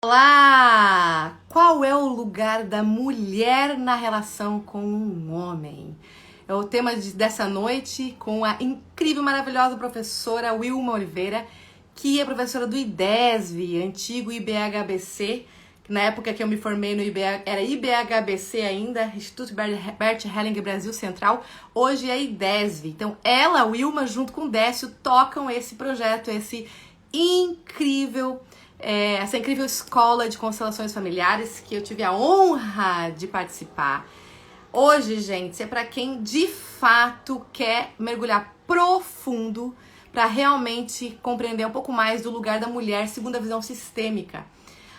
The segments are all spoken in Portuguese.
Olá! Qual é o lugar da mulher na relação com um homem? É o tema dessa noite com a incrível, maravilhosa professora Wilma Oliveira, que é professora do IDESV, antigo IBHBC, que na época que eu me formei no IBH, era IBHBC ainda, Instituto Bert Hellinger Brasil Central, hoje é IDESV. Então ela, Wilma, junto com o Décio, tocam esse projeto, esse incrível essa incrível escola de constelações familiares que eu tive a honra de participar. Hoje, gente, é para quem de fato quer mergulhar profundo para realmente compreender um pouco mais do lugar da mulher segundo a visão sistêmica.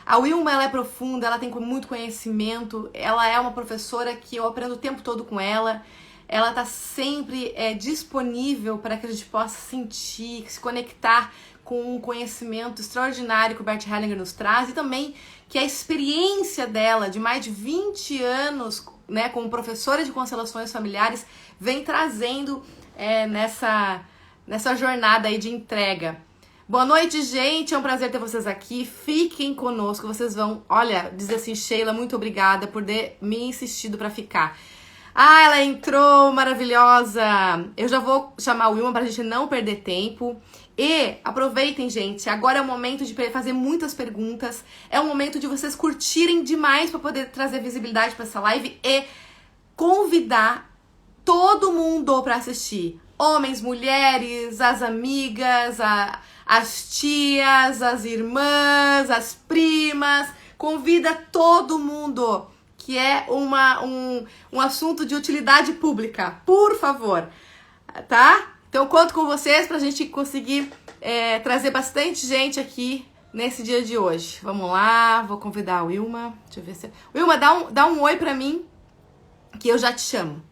A Wilma, ela é profunda, ela tem muito conhecimento, ela é uma professora que eu aprendo o tempo todo com ela. Ela está sempre disponível para que a gente possa sentir, se conectar com um conhecimento extraordinário que o Bert Hellinger nos traz e também que a experiência dela de mais de 20 anos, né, como professora de constelações familiares, vem trazendo nessa jornada aí de entrega. Boa noite, gente, é um prazer ter vocês aqui, fiquem conosco, vocês vão, olha, dizer assim, Sheila, muito obrigada por ter me insistido para ficar. Ah, ela entrou, maravilhosa! Eu já vou chamar a Wilma pra gente não perder tempo. E aproveitem, gente, agora é o momento de fazer muitas perguntas. É o momento de vocês curtirem demais para poder trazer visibilidade para essa live e convidar todo mundo para assistir. Homens, mulheres, as amigas, as tias, as irmãs, as primas. Convida todo mundo, que é um assunto de utilidade pública. Por favor, tá? Então, eu conto com vocês pra gente conseguir trazer bastante gente aqui nesse dia de hoje. Vamos lá, vou convidar a Wilma. Deixa eu ver se... Wilma, dá um oi pra mim, que eu já te chamo.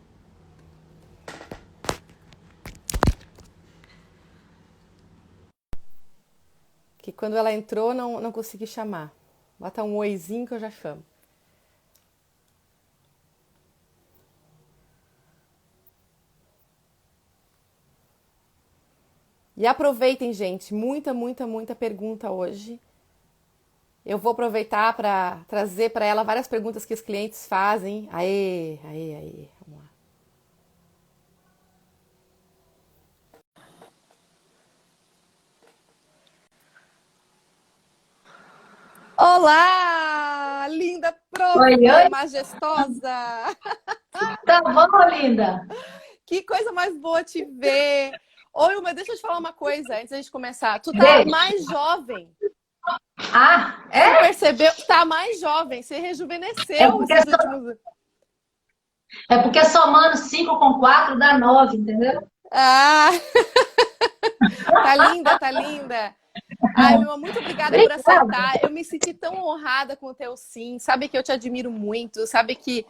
Que quando ela entrou, não consegui chamar. Bota um oizinho que eu já chamo. E aproveitem, gente, muita pergunta hoje. Eu vou aproveitar para trazer para ela várias perguntas que os clientes fazem. Aê. Vamos lá. Olá, linda prof, Oi. majestosa. Tá bom, linda? Que coisa mais boa te ver. Oi, mas deixa eu te falar uma coisa antes da gente começar. Tu tá Beijo. mais jovem. Ah, Você é? percebeu? Tá mais jovem. Você rejuvenesceu esses últimos... É porque somando 5 com 4 dá 9, entendeu? Ah, tá linda, tá linda. Ai, meu, muito obrigada por Obrigada. aceitar. Eu me senti tão honrada com o teu sim. Sabe que eu te admiro muito. Sabe que,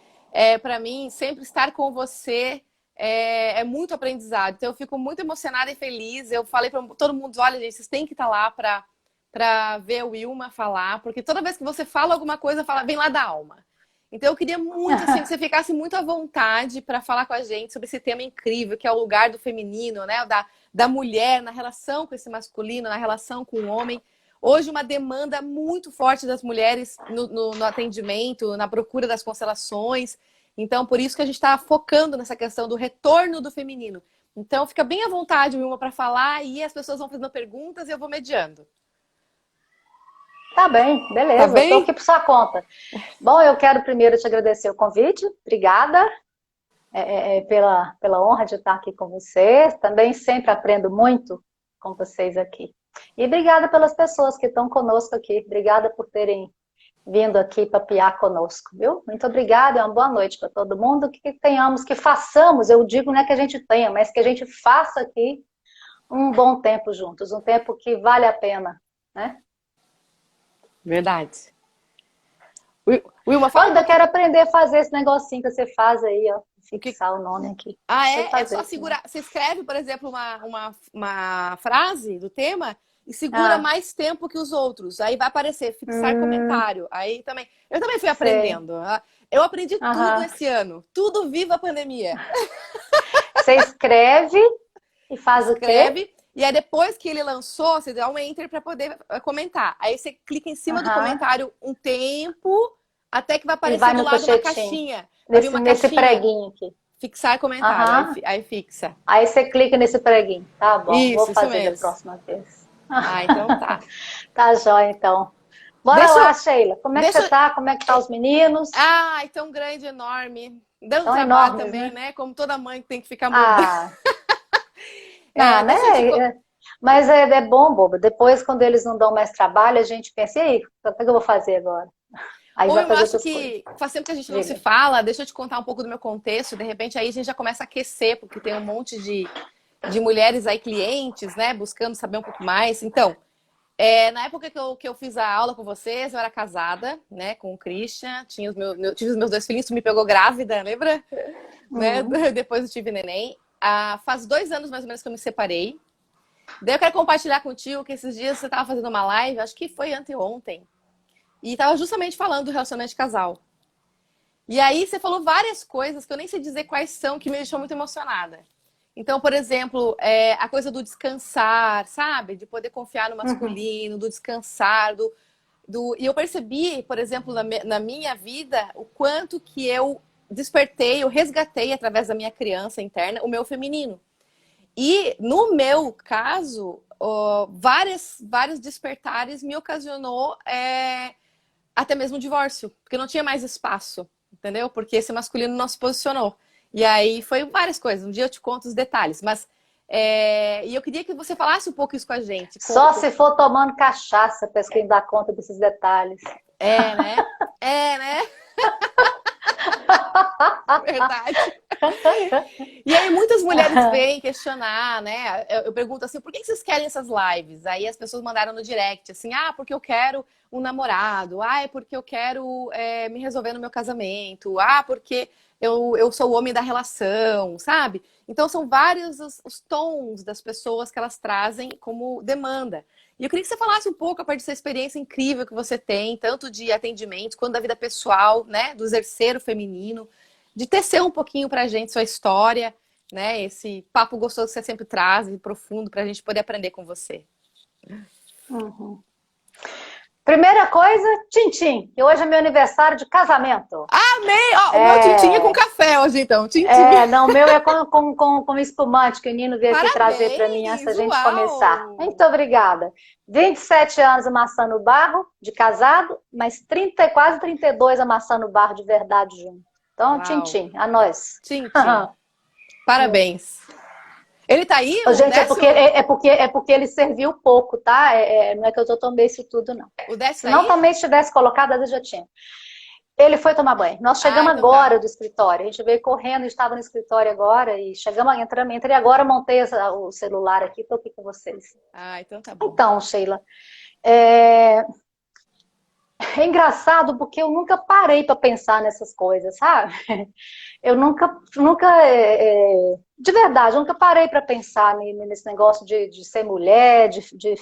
para mim, sempre estar com você é muito aprendizado. Então, eu fico muito emocionada e feliz. Eu falei para todo mundo, olha, gente, vocês têm que estar lá para ver a Wilma falar. Porque toda vez que você fala alguma coisa, vem lá da alma. Então, eu queria muito assim, que você ficasse muito à vontade para falar com a gente sobre esse tema incrível, que é o lugar do feminino, né? Da mulher na relação com esse masculino, na relação com o homem. Hoje, uma demanda muito forte das mulheres no atendimento, na procura das constelações. Então, por isso que a gente está focando nessa questão do retorno do feminino. Então, fica bem à vontade, Wilma, para falar e as pessoas vão fazendo perguntas e eu vou mediando. Tá bem, Tá beleza. bem? Estou aqui por sua conta. Bom, eu quero primeiro te agradecer o convite. Obrigada pela honra de estar aqui com vocês. Também sempre aprendo muito com vocês aqui. E obrigada pelas pessoas que estão conosco aqui. Obrigada por terem vindo aqui papear conosco, viu? Muito obrigada e uma boa noite para todo mundo. Que façamos, eu digo não é que a gente tenha, mas que a gente faça aqui um bom tempo juntos, um tempo que vale a pena, né? Verdade. Wilma, Eu fala ainda quero aprender a fazer esse negocinho que você faz aí, ó. Fixar o nome aqui. Ah, Sei é? É fazer só isso, segurar. Você escreve, por exemplo, uma frase do tema e segura mais tempo que os outros. Aí vai aparecer fixar comentário. Aí também. Eu também fui sei. aprendendo. Eu aprendi tudo Aham. esse ano. Tudo viva a pandemia. Você escreve e faz o quê? Escreve E aí depois que ele lançou, você dá um enter para poder comentar. Aí você clica em cima do Aham. comentário um tempo, até que vai E aparecer vai do no lado uma cochetinho. caixinha. Vai vir uma Nesse caixinha. preguinho aqui. Fixar comentário. Aham. Aí fixa. Aí você clica nesse preguinho. Tá bom, vou Isso fazer da mesmo. próxima vez. Ah, então tá. Tá jóia, então. Bora Deixa, lá, Sheila. Como é que você deixa. tá? Como é que tá os meninos? Ai, tão grande, enorme. Dando Tão trabalho enormes, também, né? né? Como toda mãe tem que ficar mudando. Ah, não, É, né? deixa eu te. Mas é bom, boba. Depois, quando eles não dão mais trabalho, a gente pensa, e aí, o que eu vou fazer agora? Aí Ou vai eu fazer acho outras coisas. que faz tempo que a gente não se Diga. fala, deixa eu te contar um pouco do meu contexto, de repente aí a gente já começa a aquecer, porque tem um monte de mulheres aí, clientes, né, buscando saber um pouco mais. Então, na época que eu fiz a aula com vocês, eu era casada, né, com o Christian, tive os meus dois filhos, tu me pegou grávida, lembra? Né? Uhum. Depois eu tive neném. Faz 2 anos mais ou menos que eu me separei. Daí eu quero compartilhar contigo que esses dias você estava fazendo uma live, acho que foi anteontem, e estava justamente falando do relacionamento de casal. E aí você falou várias coisas que eu nem sei dizer quais são, que me deixou muito emocionada. Então, por exemplo, a coisa do descansar, sabe? De poder confiar no Uhum. masculino, do descansar, E eu percebi, por exemplo, na minha vida, o quanto que eu despertei, eu resgatei através da minha criança interna o meu feminino. E no meu caso, vários despertares me ocasionou até mesmo o divórcio, porque não tinha mais espaço, entendeu? Porque esse masculino não se posicionou. E aí foi várias coisas. Um dia eu te conto os detalhes, mas e eu queria que você falasse um pouco isso com a gente. Só se for tomando cachaça para quem dá conta desses detalhes. É, né? É, né? Verdade. E aí muitas mulheres vêm questionar, né? Eu pergunto assim, por que vocês querem essas lives? Aí as pessoas mandaram no direct, assim, porque eu quero um namorado, é porque eu quero me resolver no meu casamento, porque eu sou o homem da relação, sabe? Então são vários os tons das pessoas que elas trazem como demanda. E eu queria que você falasse um pouco a partir dessa experiência incrível que você tem, tanto de atendimento quanto da vida pessoal, né? Do exercer o feminino, de tecer um pouquinho pra gente sua história, né? Esse papo gostoso que você sempre traz e profundo pra gente poder aprender com você. Uhum. Primeira coisa, tintim, que hoje é meu aniversário de casamento. Amei! Ó, o meu tintinho é com café hoje, então. Tintim. Não, o meu é com espumante que o Nino veio aqui trazer para mim antes da Parabéns! gente começar. Uau! Muito obrigada. 27 anos amassando barro de casado, mas 30, quase 32 amassando barro de verdade junto. Então, Uau! tintim, a nós. Tintim. Parabéns. Ele tá aí, Ô, o gente, Décio? é porque ele serviu pouco, tá? Não é que eu tomei isso tudo, não. O Décio Se tá não aí? também tivesse colocado, às vezes já tinha. Ele foi tomar banho. Nós chegamos Então tá. agora do escritório. A gente veio correndo, estava no escritório agora e chegamos, entrei agora, montei o celular aqui, estou aqui com vocês. Então tá bom. Então, Sheila, é, é engraçado porque eu nunca parei para pensar nessas coisas, sabe? Eu de verdade, eu nunca parei para pensar nesse negócio de ser mulher, de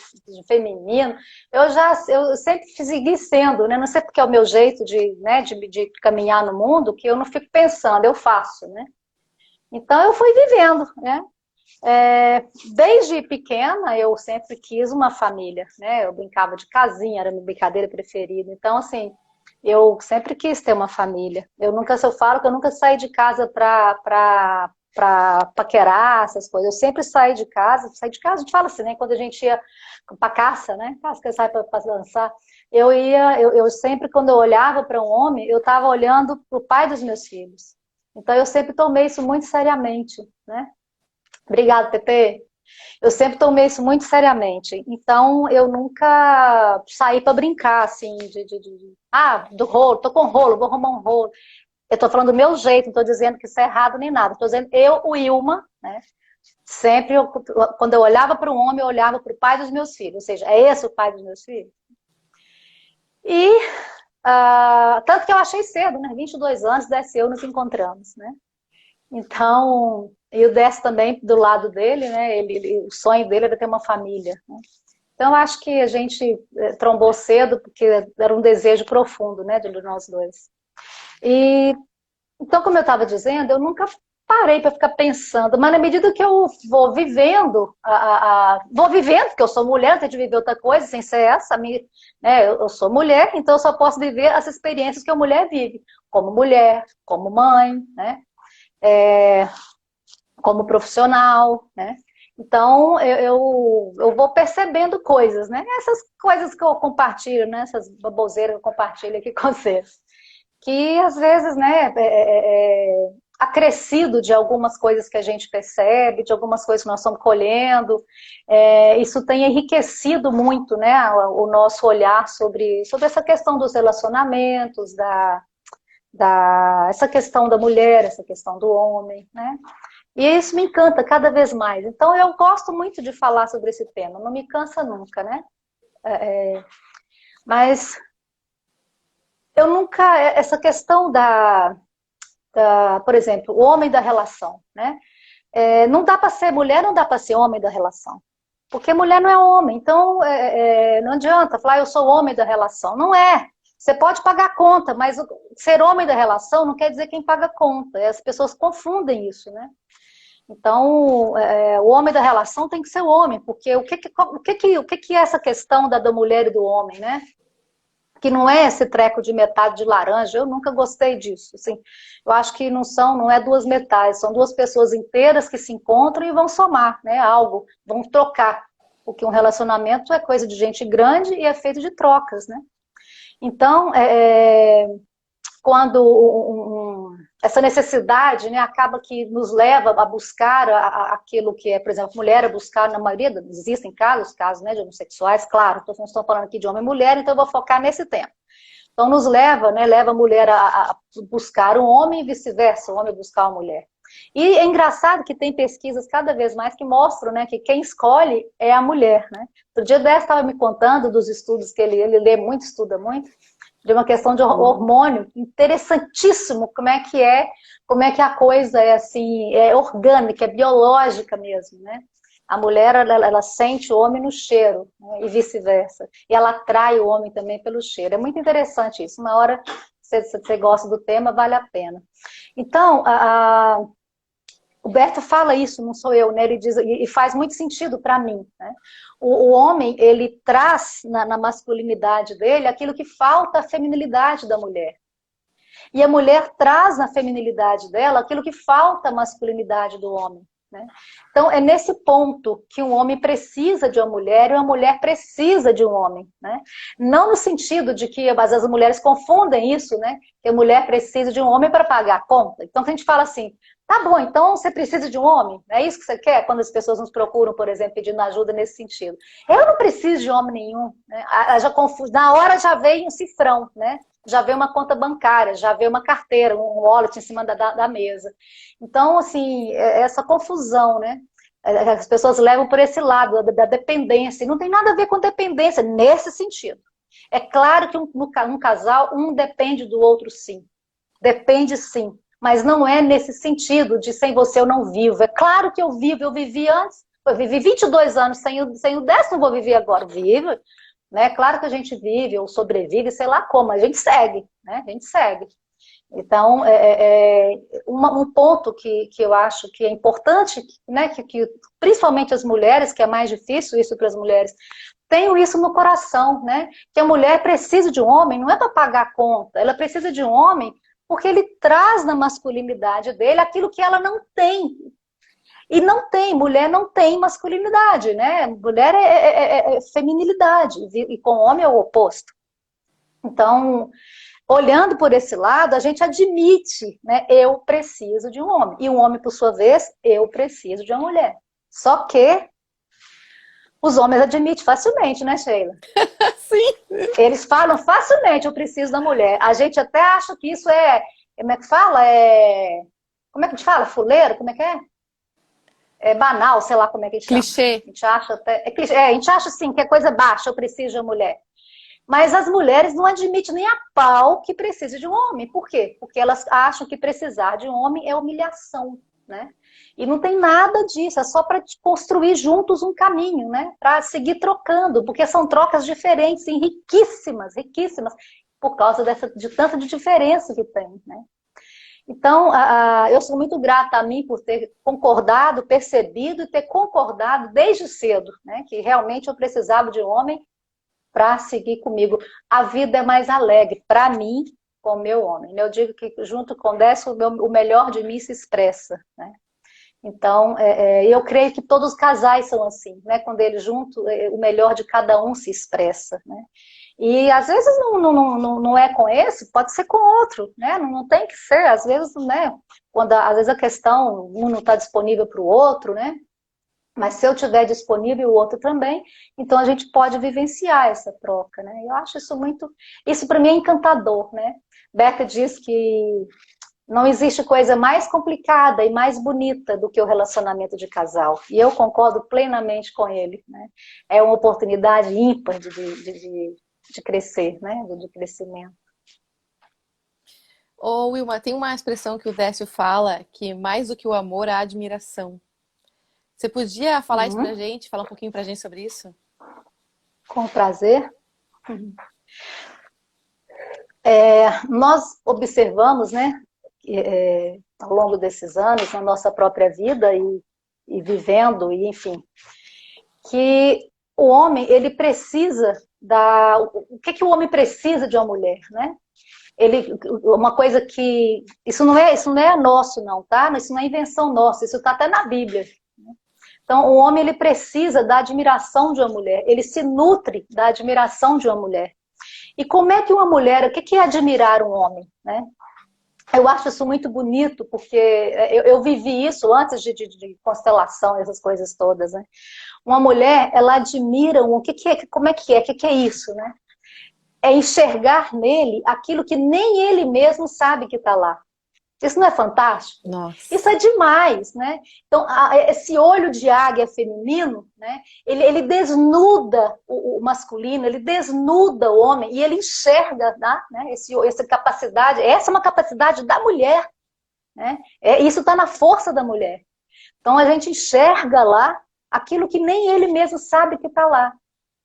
feminino. Eu sempre segui sendo, né? Não sei porque é o meu jeito né, de caminhar no mundo, que eu não fico pensando, eu faço, né? Então eu fui vivendo, né? Desde pequena eu sempre quis uma família, né? Eu brincava de casinha, era a minha brincadeira preferida. Então, assim, eu sempre quis ter uma família. Eu falo que eu nunca saí de casa para paquerar essas coisas. Eu sempre saí de casa, a gente fala assim, né? Quando a gente ia pra caça, né? Caça que sai para dançar. Eu sempre, quando eu olhava para um homem, eu estava olhando para o pai dos meus filhos. Então eu sempre tomei isso muito seriamente, né? Obrigada, Pepe. Eu sempre tomei isso muito seriamente. Então, eu nunca saí para brincar, assim, do rolo, tô com rolo, vou arrumar um rolo. Eu tô falando do meu jeito, não tô dizendo que isso é errado nem nada. Tô dizendo, o Ilma, né? Sempre, quando eu olhava para um homem, eu olhava para o pai dos meus filhos. Ou seja, é esse o pai dos meus filhos? E, tanto que eu achei cedo, né? 22 anos, Décio e eu nos encontramos, né? Então, e o Décio também, do lado dele, né? O sonho dele era ter uma família, né? Então, eu acho que a gente trombou cedo, porque era um desejo profundo, né, de nós dois. Então, como eu estava dizendo, eu nunca parei para ficar pensando, mas na medida que eu vou vivendo, vou vivendo, porque eu sou mulher, não tenho de viver outra coisa sem ser essa, né, eu sou mulher, então eu só posso viver as experiências que a mulher vive, mulher, como mãe, né, como profissional, né. Então eu vou percebendo coisas, né, essas coisas que eu compartilho, né, essas baboseiras que eu compartilho aqui com vocês, que às vezes, né, acrescido de algumas coisas que a gente percebe, de algumas coisas que nós estamos colhendo, isso tem enriquecido muito, né, o nosso olhar sobre essa questão dos relacionamentos, essa questão da mulher, essa questão do homem, né, e isso me encanta cada vez mais. Então eu gosto muito de falar sobre esse tema, não me cansa nunca, né, mas eu nunca, essa questão por exemplo, o homem da relação, né? Não dá para ser mulher, não dá para ser homem da relação. Porque mulher não é homem, então não adianta falar eu sou homem da relação. Não é. Você pode pagar conta, mas ser homem da relação não quer dizer quem paga conta. As pessoas confundem isso, né? Então, o homem da relação tem que ser o homem, porque o que é essa questão da mulher e do homem, né? Que não é esse treco de metade de laranja, eu nunca gostei disso, assim, eu acho que não é duas metades, são duas pessoas inteiras que se encontram e vão somar, né, algo, vão trocar, porque um relacionamento é coisa de gente grande e é feito de trocas, né, então, quando essa necessidade, né, acaba que nos leva a buscar aquilo que é, por exemplo, mulher a buscar, na maioria, existem casos, né, de homossexuais, claro, então não estou falando aqui de homem e mulher, então eu vou focar nesse tema. Então nos leva, né, leva a mulher a buscar um homem e vice-versa, o homem a buscar uma mulher. E é engraçado que tem pesquisas cada vez mais que mostram, né, que quem escolhe é a mulher, né. Outro dia dessa estava me contando dos estudos que ele lê muito, estuda muito, de uma questão de hormônio, interessantíssimo, como é que a coisa é assim, é orgânica, é biológica mesmo, né? A mulher, ela sente o homem no cheiro, né? E vice-versa. E ela atrai o homem também pelo cheiro. É muito interessante isso. Uma hora, se você gosta do tema, vale a pena. Então, o Berto fala isso, não sou eu, né? Ele diz, e faz muito sentido para mim, né? O homem, ele traz na masculinidade dele aquilo que falta à feminilidade da mulher. E a mulher traz na feminilidade dela aquilo que falta à masculinidade do homem, né? Então, é nesse ponto que um homem precisa de uma mulher e uma mulher precisa de um homem, né? Não no sentido de que, às vezes, as mulheres confundem isso, né? Que a mulher precisa de um homem para pagar a conta. Então, a gente fala assim, tá bom, então você precisa de um homem? É isso que você quer? Quando as pessoas nos procuram, por exemplo, pedindo ajuda nesse sentido. Eu não preciso de homem nenhum, né? Na hora já veio um cifrão, né? Já veio uma conta bancária, já veio uma carteira, um wallet em cima da mesa. Então, assim, essa confusão, né? As pessoas levam por esse lado, da dependência. E não tem nada a ver com dependência, nesse sentido. É claro que num casal, um depende do outro, sim. Depende, sim. Mas não é nesse sentido de sem você eu não vivo. É claro que eu vivo, eu vivi antes. Eu vivi 22 anos sem o 10º, vou viver agora. Vivo, né? Claro que a gente vive ou sobrevive, sei lá como, a gente segue, né? A gente segue. Então, um ponto que eu acho que é importante, né? Que principalmente as mulheres, que é mais difícil isso para as mulheres, tenham isso no coração, né? Que a mulher precisa de um homem, não é para pagar a conta, ela precisa de um homem porque ele traz na masculinidade dele aquilo que ela não tem. E não tem, mulher não tem masculinidade, né? Mulher é feminilidade, e com homem é o oposto. Então, olhando por esse lado, a gente admite, né? Eu preciso de um homem. E um homem, por sua vez, eu preciso de uma mulher. Só que os homens admitem facilmente, né, Sheila? Sim. Eles falam facilmente, eu preciso da mulher. A gente até acha que isso como é que fala? Como é que a gente fala? Fuleiro? Como é que é? É banal, sei lá como é que a gente clichê. A gente acha até, clichê. A gente acha assim, que é coisa baixa, eu preciso de uma mulher. Mas as mulheres não admitem nem a pau que precisa de um homem. Por quê? Porque elas acham que precisar de um homem é humilhação, né? E não tem nada disso, é só para construir juntos um caminho, né? Para seguir trocando, porque são trocas diferentes e riquíssimas, riquíssimas, por causa de tanta diferença que tem, né? Então, eu sou muito grata a mim por ter concordado, percebido e ter concordado desde cedo, né? Que realmente eu precisava de um homem para seguir comigo. A vida é mais alegre para mim com o meu homem. Eu digo que junto com o Décio, o melhor de mim se expressa, né? Então, eu creio que todos os casais são assim, né? Quando eles juntos, o melhor de cada um se expressa, né? E às vezes não é com esse, pode ser com outro, né? Não tem que ser, às vezes, né? Quando às vezes a questão, um não está disponível para o outro, né? Mas se eu tiver disponível o outro também, então a gente pode vivenciar essa troca, né? Eu acho isso muito, isso para mim é encantador, né? Becker diz que não existe coisa mais complicada e mais bonita do que o relacionamento de casal. E eu concordo plenamente com ele, né? É uma oportunidade ímpar de crescer, né? De crescimento. Ô, Wilma, tem uma expressão que o Décio fala que mais do que o amor, a admiração. Você podia falar isso pra Uhum. gente, falar um pouquinho pra gente sobre isso? Com prazer. Nós observamos, né? Ao longo desses anos, na nossa própria vida e vivendo, e enfim, que o homem, ele precisa o que o homem precisa de uma mulher, né? Uma coisa que isso não é nosso não, tá? Isso não é invenção nossa, isso está até na Bíblia. Então, o homem ele precisa da admiração de uma mulher, ele se nutre da admiração de uma mulher. E como é que uma mulher, o que é admirar um homem, né? Eu acho isso muito bonito, porque eu vivi isso antes de constelação, essas coisas todas, né? Uma mulher, ela admira o que é, como é, o que é isso, né? É enxergar nele aquilo que nem ele mesmo sabe que está lá. Isso não é fantástico? Isso Nossa. é demais, né? Então, esse olho de águia feminino, né? Ele desnuda o masculino, ele desnuda o homem e ele enxerga, né? Essa capacidade. Essa é uma capacidade da mulher, né? Isso está na força da mulher. Então, a gente enxerga lá aquilo que nem ele mesmo sabe que está lá.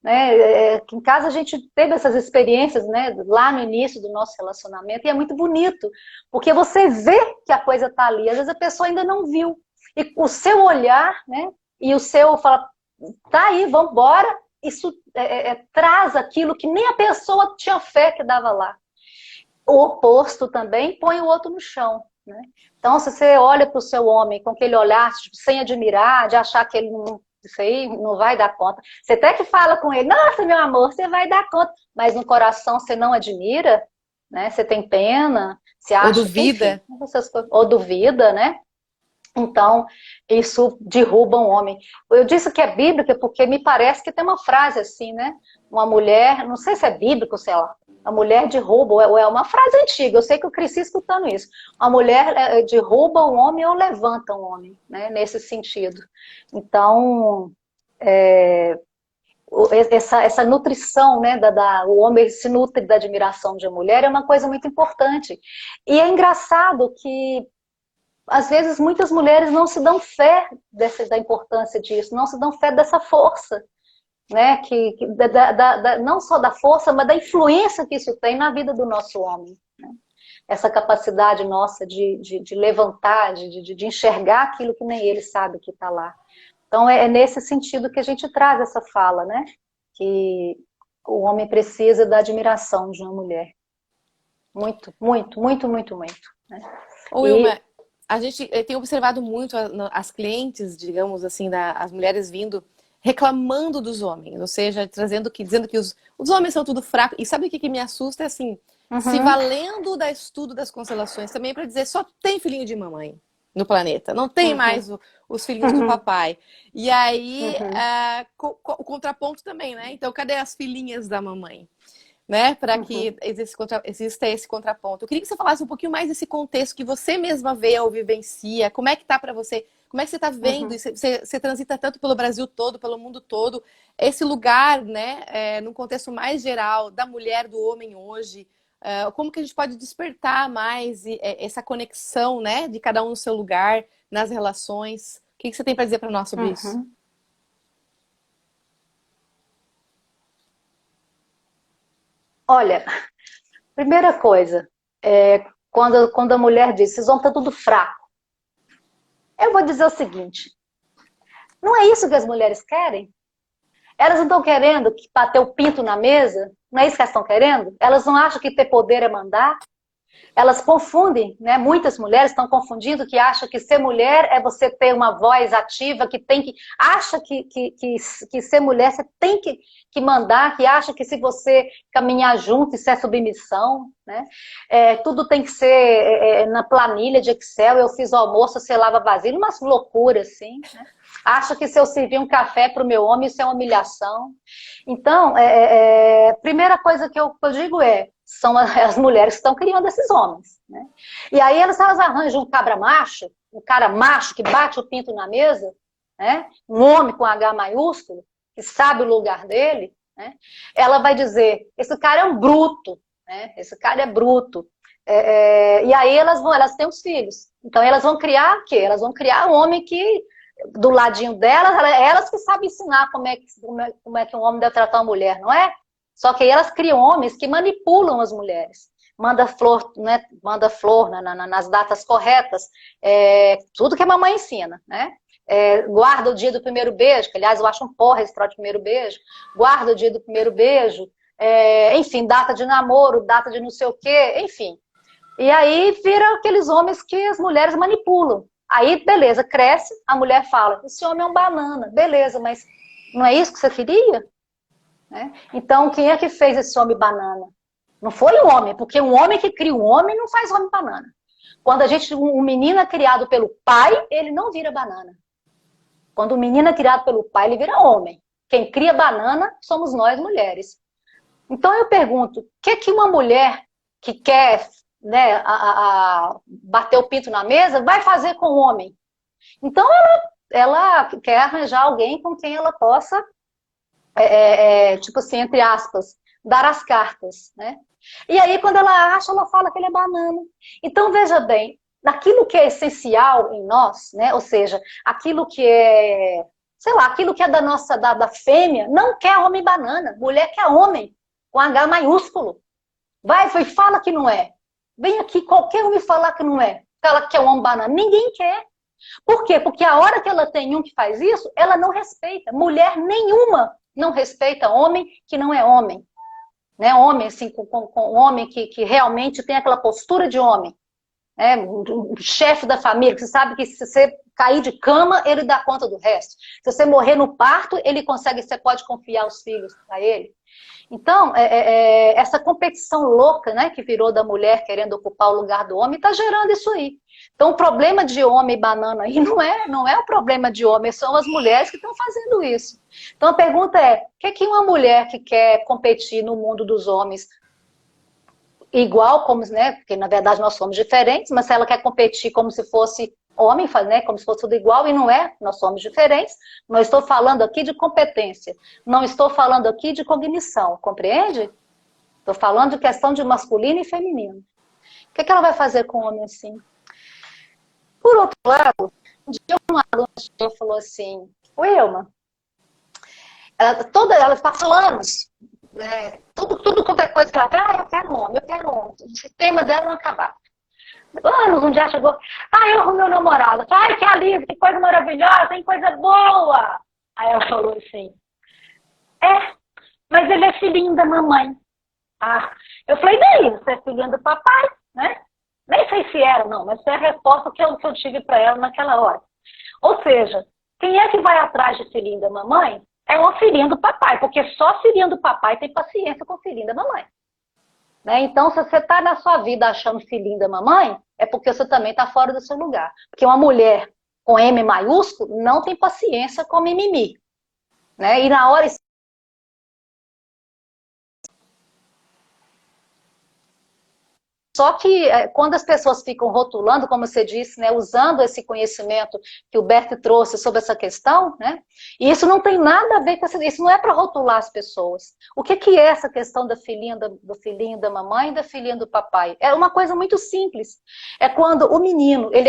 Né? Em casa a gente teve essas experiências, né, lá no início do nosso relacionamento, e é muito bonito, porque você vê que a coisa está ali, às vezes a pessoa ainda não viu, e o seu olhar, né, e o seu fala, tá aí, vamos embora, isso traz aquilo que nem a pessoa tinha fé que dava lá. O oposto também põe o outro no chão, né? Então, se você olha para o seu homem com aquele olhar, tipo, sem admirar, de achar que ele não, isso aí não vai dar conta. Você até que fala com ele, nossa, meu amor, você vai dar conta. Mas no coração você não admira, né? Você tem pena, você Ou acha que, enfim, duvida? ou duvida, né? Então, isso derruba um homem. Eu disse que é bíblica porque me parece que tem uma frase assim, né? Uma mulher, não sei se é bíblico, sei lá, a mulher derruba, ou é uma frase antiga, eu sei que eu cresci escutando isso. A mulher derruba um homem ou levanta um homem, né? Nesse sentido. Então, essa nutrição, né? O homem se nutre da admiração de uma mulher é uma coisa muito importante. E é engraçado que às vezes muitas mulheres não se dão fé da importância disso, não se dão fé dessa força, né? Não só da força, mas da influência que isso tem na vida do nosso homem. Né? Essa capacidade nossa de levantar, de enxergar aquilo que nem ele sabe que está lá. Então é nesse sentido que a gente traz essa fala, né? Que o homem precisa da admiração de uma mulher. Muito, muito, muito, muito, muito. Né? Ô, Wilma, E a gente tem observado muito as clientes, digamos assim, as mulheres vindo reclamando dos homens, ou seja, dizendo que os homens são tudo fracos. E sabe o que me assusta? É assim, se uhum, valendo da estudo das constelações também para dizer só tem filhinho de mamãe no planeta, não tem mais uhum, os filhinhos do uhum, papai. E aí, uhum. o contraponto também, né? Então, cadê as filhinhas da mamãe? Né, para que Uhum, exista esse contraponto. Eu queria que você falasse um pouquinho mais desse contexto que você mesma vê ou vivencia. Como é que tá para você? Como é que você está vendo? uhum. Você transita tanto pelo Brasil todo, pelo mundo todo. Esse lugar, né, num contexto mais geral, da mulher, do homem hoje. Como que a gente pode despertar mais essa conexão, né, de cada um no seu lugar, nas relações? O que você tem para dizer para nós sobre isso? Uhum. Olha, primeira coisa, quando a mulher diz, esses homens estão tudo fraco. Eu vou dizer o seguinte, não é isso que as mulheres querem? Elas não estão querendo bater o pinto na mesa? Não é isso que elas estão querendo? Elas não acham que ter poder é mandar? Elas confundem, né? Muitas mulheres estão confundindo que acham que ser mulher é você ter uma voz ativa, que tem que... Acha que ser mulher você tem que mandar, que acha que se você caminhar junto isso é submissão, né? Tudo tem que ser na planilha de Excel, eu fiz o almoço, você lava vasilha, umas loucuras assim, né? Acha que se eu servir um café para o meu homem isso é uma humilhação. Então, primeira coisa que eu digo são as mulheres que estão criando esses homens, né? E aí elas arranjam um cabra macho, um cara macho que bate o pinto na mesa, né? Um homem com H maiúsculo, que sabe o lugar dele, né? Ela vai dizer, esse cara é um bruto, né? Esse cara é bruto. E aí elas têm os filhos. Então elas vão criar o quê? Elas vão criar um homem que, do ladinho delas, elas que sabem ensinar como é que um homem deve tratar uma mulher, não é? Só que aí elas criam homens que manipulam as mulheres. Manda flor, né? Manda flor nas datas corretas. Tudo que a mamãe ensina, né? Guarda o dia do primeiro beijo, que aliás eu acho um porra esse troço de primeiro beijo. Guarda o dia do primeiro beijo. Enfim, data de namoro, data de não sei o quê, enfim. E aí vira aqueles homens que as mulheres manipulam. Aí, beleza, cresce, a mulher fala, esse homem é um banana, beleza, mas não é isso que você queria? Né? Então, quem é que fez esse homem banana? Não foi o homem, porque um homem que cria um homem não faz homem banana. Quando um menino é criado pelo pai, ele não vira banana. Quando o menino é criado pelo pai, ele vira homem. Quem cria banana somos nós, mulheres. Então eu pergunto, o que uma mulher que quer, né, bater o pinto na mesa vai fazer com o homem? Então ela quer arranjar alguém com quem ela possa, tipo assim, entre aspas, dar as cartas, né? E aí quando ela acha, ela fala que ele é banana. Então veja bem, naquilo que é essencial em nós, né? Ou seja, aquilo que é, sei lá, aquilo que é da fêmea, não quer homem banana, mulher quer homem, com H maiúsculo. Vai, fala que não é. Vem aqui, qualquer um me falar que não é. Ela quer um homem banana. Ninguém quer. Por quê? Porque a hora que ela tem um que faz isso, ela não respeita. Mulher nenhuma não respeita homem que não é homem. Né? Homem, assim, com homem que realmente tem aquela postura de homem. O chefe da família, que você sabe que se você cair de cama, ele dá conta do resto. Se você morrer no parto, ele consegue, você pode confiar os filhos para ele. Então, essa competição louca, né, que virou da mulher querendo ocupar o lugar do homem, está gerando isso aí. Então, o problema de homem banana aí não é o problema de homem, são as mulheres que estão fazendo isso. Então, a pergunta é, o que uma mulher que quer competir no mundo dos homens, igual, como, né, porque na verdade nós somos diferentes, mas se ela quer competir como se fosse homem, né, como se fosse tudo igual, e não é, nós somos diferentes. Não estou falando aqui de competência, não estou falando aqui de cognição, compreende? Estou falando de questão de masculino e feminino. O que ela vai fazer com o homem assim? Por outro lado, um dia uma aluna falou assim, Wilma, ela passou anos, tudo quanto é coisa que ela fala, eu quero um homem, o sistema dela não acabava. Anos, um dia chegou, eu arrumei meu namorado, que alívio, que coisa maravilhosa, tem coisa boa. Aí ela falou assim, mas ele é filhinho da mamãe. Eu falei, daí, você é filhinho do papai, né? Nem sei se era, não, mas foi a resposta que eu tive para ela naquela hora. Ou seja, quem é que vai atrás de filhinho da mamãe? É o filhinho do papai, porque só filhinho do papai tem paciência com o filhinho da mamãe. Né? Então, se você está na sua vida achando filhinho da mamãe, é porque você também está fora do seu lugar. Porque uma mulher com M maiúsculo não tem paciência com mimimi. Né? E na hora... Só que quando as pessoas ficam rotulando, como você disse, né, usando esse conhecimento que o Bert trouxe sobre essa questão, né, e isso não tem nada a ver com isso, não é para rotular as pessoas. O que é essa questão da filhinha, do filhinho da mamãe e da filhinha do papai? É uma coisa muito simples. É quando o menino ele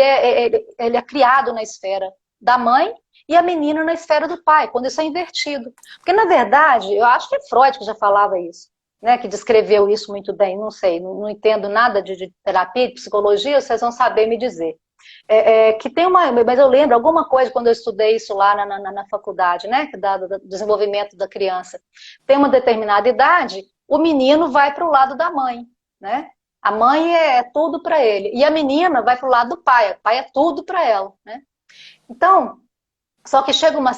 é criado na esfera da mãe e a menina na esfera do pai, quando isso é invertido. Porque, na verdade, eu acho que é Freud que já falava isso. né, que descreveu isso muito bem, não sei, não entendo nada de terapia, de psicologia, vocês vão saber me dizer. Que tem mas eu lembro alguma coisa quando eu estudei isso lá na faculdade, né, do desenvolvimento da criança. Tem uma determinada idade, o menino vai para o lado da mãe, né? A mãe é tudo para ele, e a menina vai para o lado do pai, o pai é tudo para ela, né? Então, só que chega uma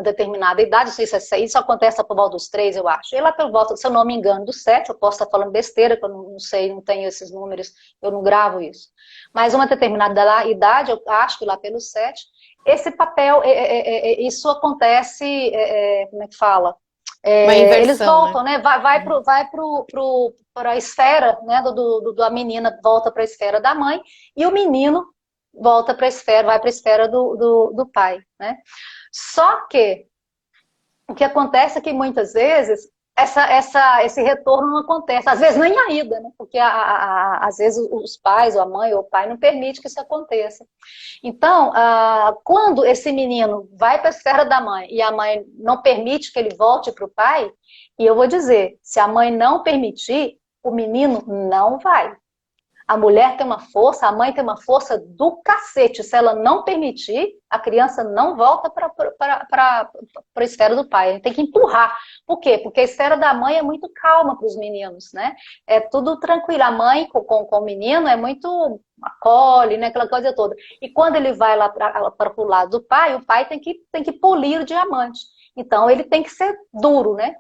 determinada idade, não sei se é 6, isso acontece por volta dos 3, eu acho. E lá pelo volta, se eu não me engano, dos 7, eu posso estar falando besteira, que eu não sei, não tenho esses números, eu não gravo isso. Mas uma determinada idade, eu acho que lá pelos 7, esse papel, isso acontece, como é que fala? Uma inversão, eles voltam, né? Vai para a esfera, né? A menina volta para a esfera da mãe, e o menino volta para a esfera, vai para a esfera do pai, né? Só que o que acontece é que muitas vezes esse retorno não acontece, às vezes nem a ida, né? Porque às vezes os pais, ou a mãe ou o pai não permite que isso aconteça. Então, quando esse menino vai para a esfera da mãe e a mãe não permite que ele volte para o pai, e eu vou dizer, se a mãe não permitir, o menino não vai. A mulher tem uma força, a mãe tem uma força do cacete. Se ela não permitir, a criança não volta para a esfera do pai. A gente tem que empurrar. Por quê? Porque a esfera da mãe é muito calma para os meninos, né? É tudo tranquilo. A mãe com o menino é muito acolhe, né? Aquela coisa toda. E quando ele vai lá para o lado do pai, o pai tem que polir o diamante. Então ele tem que ser duro, né?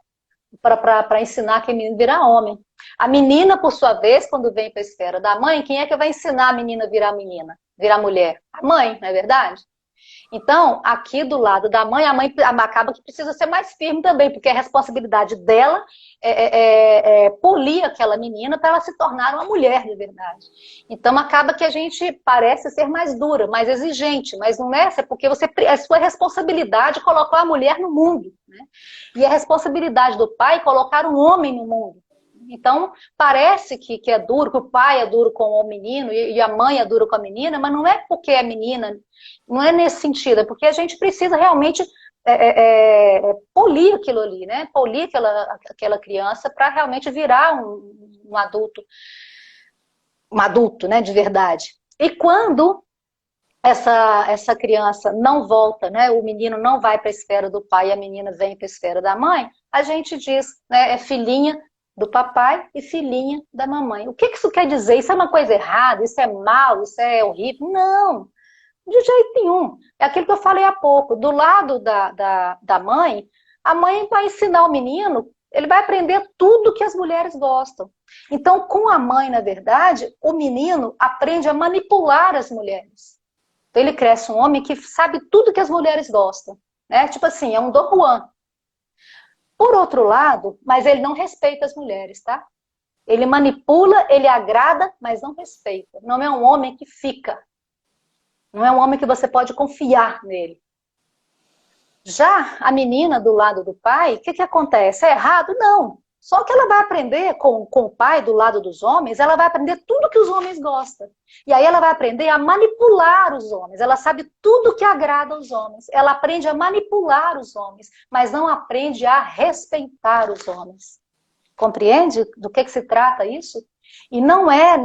Para ensinar que a menina virar homem. A menina, por sua vez, quando vem para a esfera da mãe, quem é que vai ensinar a menina a virar mulher? A mãe, não é verdade? Então, aqui do lado da mãe, a mãe acaba que precisa ser mais firme também, porque a responsabilidade dela é polir aquela menina para ela se tornar uma mulher de verdade. Então, acaba que a gente parece ser mais dura, mais exigente, mas não é, é porque é sua responsabilidade colocar a mulher no mundo, né? E a responsabilidade do pai é colocar um homem no mundo. Então, parece que é duro, que o pai é duro com o menino e a mãe é dura com a menina, mas não é porque é menina, não é nesse sentido, é porque a gente precisa realmente polir aquilo ali, né? Polir aquela criança para realmente virar um adulto, né, de verdade. E quando essa criança não volta, né, o menino não vai para a esfera do pai e a menina vem para a esfera da mãe, a gente diz, né, é filhinha do papai e filhinha da mamãe. O que isso quer dizer? Isso é uma coisa errada? Isso é mal? Isso é horrível? Não, de jeito nenhum. É aquilo que eu falei há pouco. Do lado da mãe, a mãe vai ensinar o menino, ele vai aprender tudo que as mulheres gostam. Então, com a mãe, na verdade, o menino aprende a manipular as mulheres. Então, ele cresce um homem que sabe tudo que as mulheres gostam, né? Tipo assim, é um Dom Juan. Por outro lado, mas ele não respeita as mulheres, tá? Ele manipula, ele agrada, mas não respeita. Não é um homem que fica. Não é um homem que você pode confiar nele. Já a menina do lado do pai, o que acontece? É errado? Não. Só que ela vai aprender com o pai do lado dos homens, ela vai aprender tudo que os homens gostam. E aí ela vai aprender a manipular os homens. Ela sabe tudo que agrada aos homens. Ela aprende a manipular os homens, mas não aprende a respeitar os homens. Compreende do que se trata isso? E não é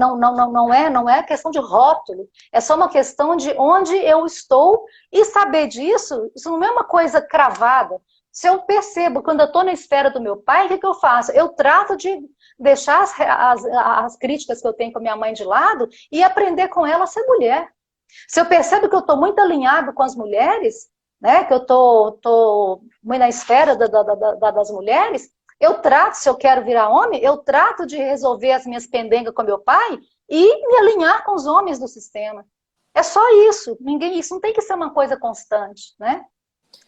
questão de rótulo. É só uma questão de onde eu estou e saber disso. Isso não é uma coisa cravada. Se eu percebo, quando eu estou na esfera do meu pai, o que eu faço? Eu trato de deixar as críticas que eu tenho com a minha mãe de lado e aprender com ela a ser mulher. Se eu percebo que eu estou muito alinhado com as mulheres, né, que eu estou muito na esfera das mulheres, eu trato, se eu quero virar homem, eu trato de resolver as minhas pendengas com meu pai e me alinhar com os homens do sistema. É só isso. Isso não tem que ser uma coisa constante, né?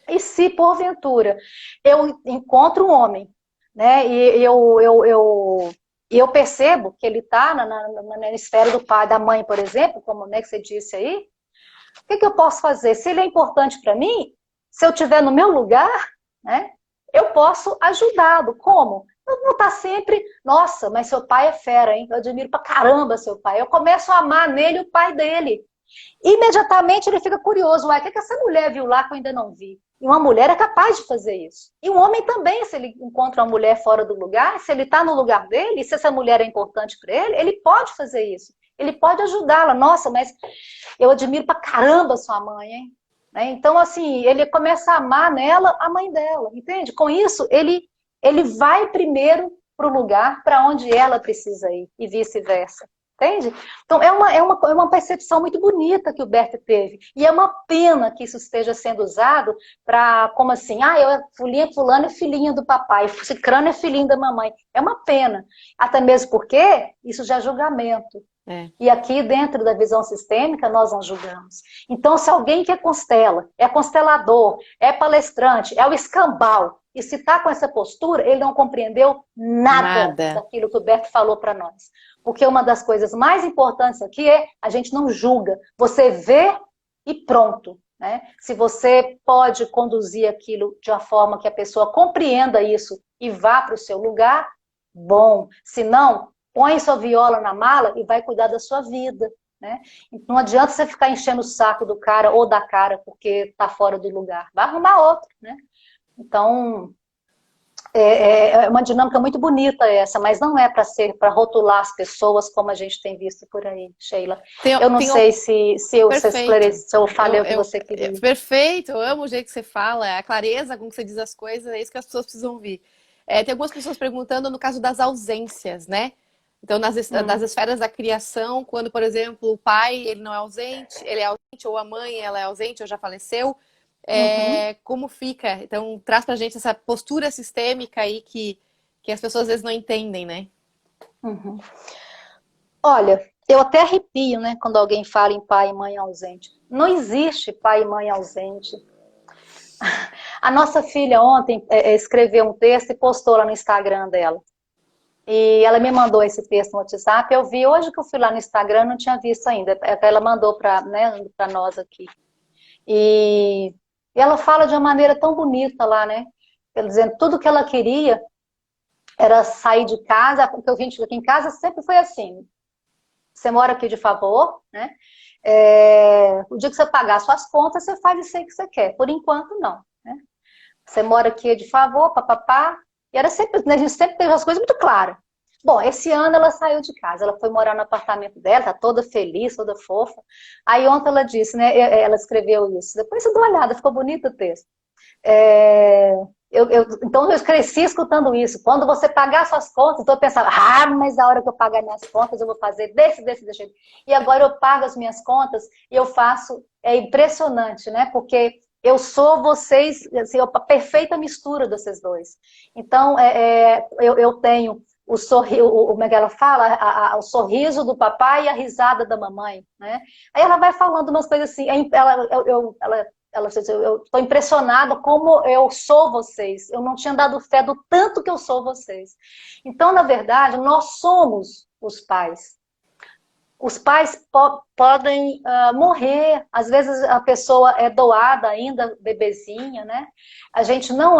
E se, porventura, eu encontro um homem, né, e eu percebo que ele está na esfera do pai, da mãe, por exemplo, como, né, que você disse aí, o que eu posso fazer? Se ele é importante para mim, se eu estiver no meu lugar, né, eu posso ajudá-lo. Como? Eu vou estar sempre, nossa, mas seu pai é fera, hein? Eu admiro pra caramba seu pai. Eu começo a amar nele o pai dele. Imediatamente ele fica curioso, uai, o que essa mulher viu lá que eu ainda não vi? E uma mulher é capaz de fazer isso. E um homem também, se ele encontra uma mulher fora do lugar, se ele está no lugar dele, e se essa mulher é importante para ele pode fazer isso. Ele pode ajudá-la. Nossa, mas eu admiro pra caramba sua mãe, hein? Né? Então, assim, ele começa a amar nela a mãe dela, entende? Com isso, ele vai primeiro para o lugar para onde ela precisa ir, e vice-versa. Entende? Então, é uma percepção muito bonita que o Bert teve. E é uma pena que isso esteja sendo usado para, como assim, fulano é filhinha do papai, cicrano é filhinho da mamãe. É uma pena. Até mesmo porque isso já é julgamento. É. E aqui, dentro da visão sistêmica, nós não julgamos. Então, se alguém que é constela, é constelador, é palestrante, é o escambau, e se está com essa postura, ele não compreendeu nada daquilo que o Bert falou para nós. Porque uma das coisas mais importantes aqui é a gente não julga. Você vê e pronto. Né? Se você pode conduzir aquilo de uma forma que a pessoa compreenda isso e vá para o seu lugar, bom. Se não, põe sua viola na mala e vai cuidar da sua vida. Né? Não adianta você ficar enchendo o saco do cara ou da cara porque está fora do lugar. Vai arrumar outro. Né? Então, é uma dinâmica muito bonita essa, mas não é para rotular as pessoas como a gente tem visto por aí, Sheila. Eu não sei se eu falei o que você queria. Perfeito, eu amo o jeito que você fala, a clareza com que você diz as coisas, é isso que as pessoas precisam ouvir. Tem algumas pessoas perguntando no caso das ausências, né? Então, nas esferas da criação, quando, por exemplo, o pai ele não é ausente, ele é ausente, ou a mãe ela é ausente, ou já faleceu, como fica? Então, traz pra gente essa postura sistêmica aí que as pessoas às vezes não entendem, né? Olha, eu até arrepio, né, quando alguém fala em pai e mãe ausente. Não existe pai e mãe ausente. A nossa filha ontem escreveu um texto e postou lá no Instagram dela. E ela me mandou esse texto no WhatsApp. Eu vi hoje que eu fui lá no Instagram, não tinha visto ainda. Ela mandou para nós aqui. E ela fala de uma maneira tão bonita lá, né? Ela dizendo tudo que ela queria era sair de casa, porque a gente aqui em casa sempre foi assim. Você mora aqui de favor, né? O dia que você pagar suas contas, você faz isso aí que você quer. Por enquanto, não. Né? Você mora aqui de favor, papapá. E era sempre, né, a gente sempre teve as coisas muito claras. Bom, esse ano ela saiu de casa, ela foi morar no apartamento dela, tá toda feliz, toda fofa. Aí ontem ela disse, né, ela escreveu isso. Depois você dá uma olhada, ficou bonito o texto. Então eu cresci escutando isso. Quando você pagar suas contas, então eu pensava, mas a hora que eu pagar minhas contas, eu vou fazer desse jeito. E agora eu pago as minhas contas e eu faço, é impressionante, né? Porque eu sou vocês, assim, a perfeita mistura desses dois. Então, eu tenho o sorriso, como é que ela fala? O sorriso do papai e a risada da mamãe, né? Aí ela vai falando umas coisas assim, ela diz, eu estou impressionada como eu sou vocês. Eu não tinha dado fé do tanto que eu sou vocês. Então, na verdade, nós somos os pais. Os pais podem morrer. Às vezes a pessoa é doada ainda, bebezinha, né? A gente não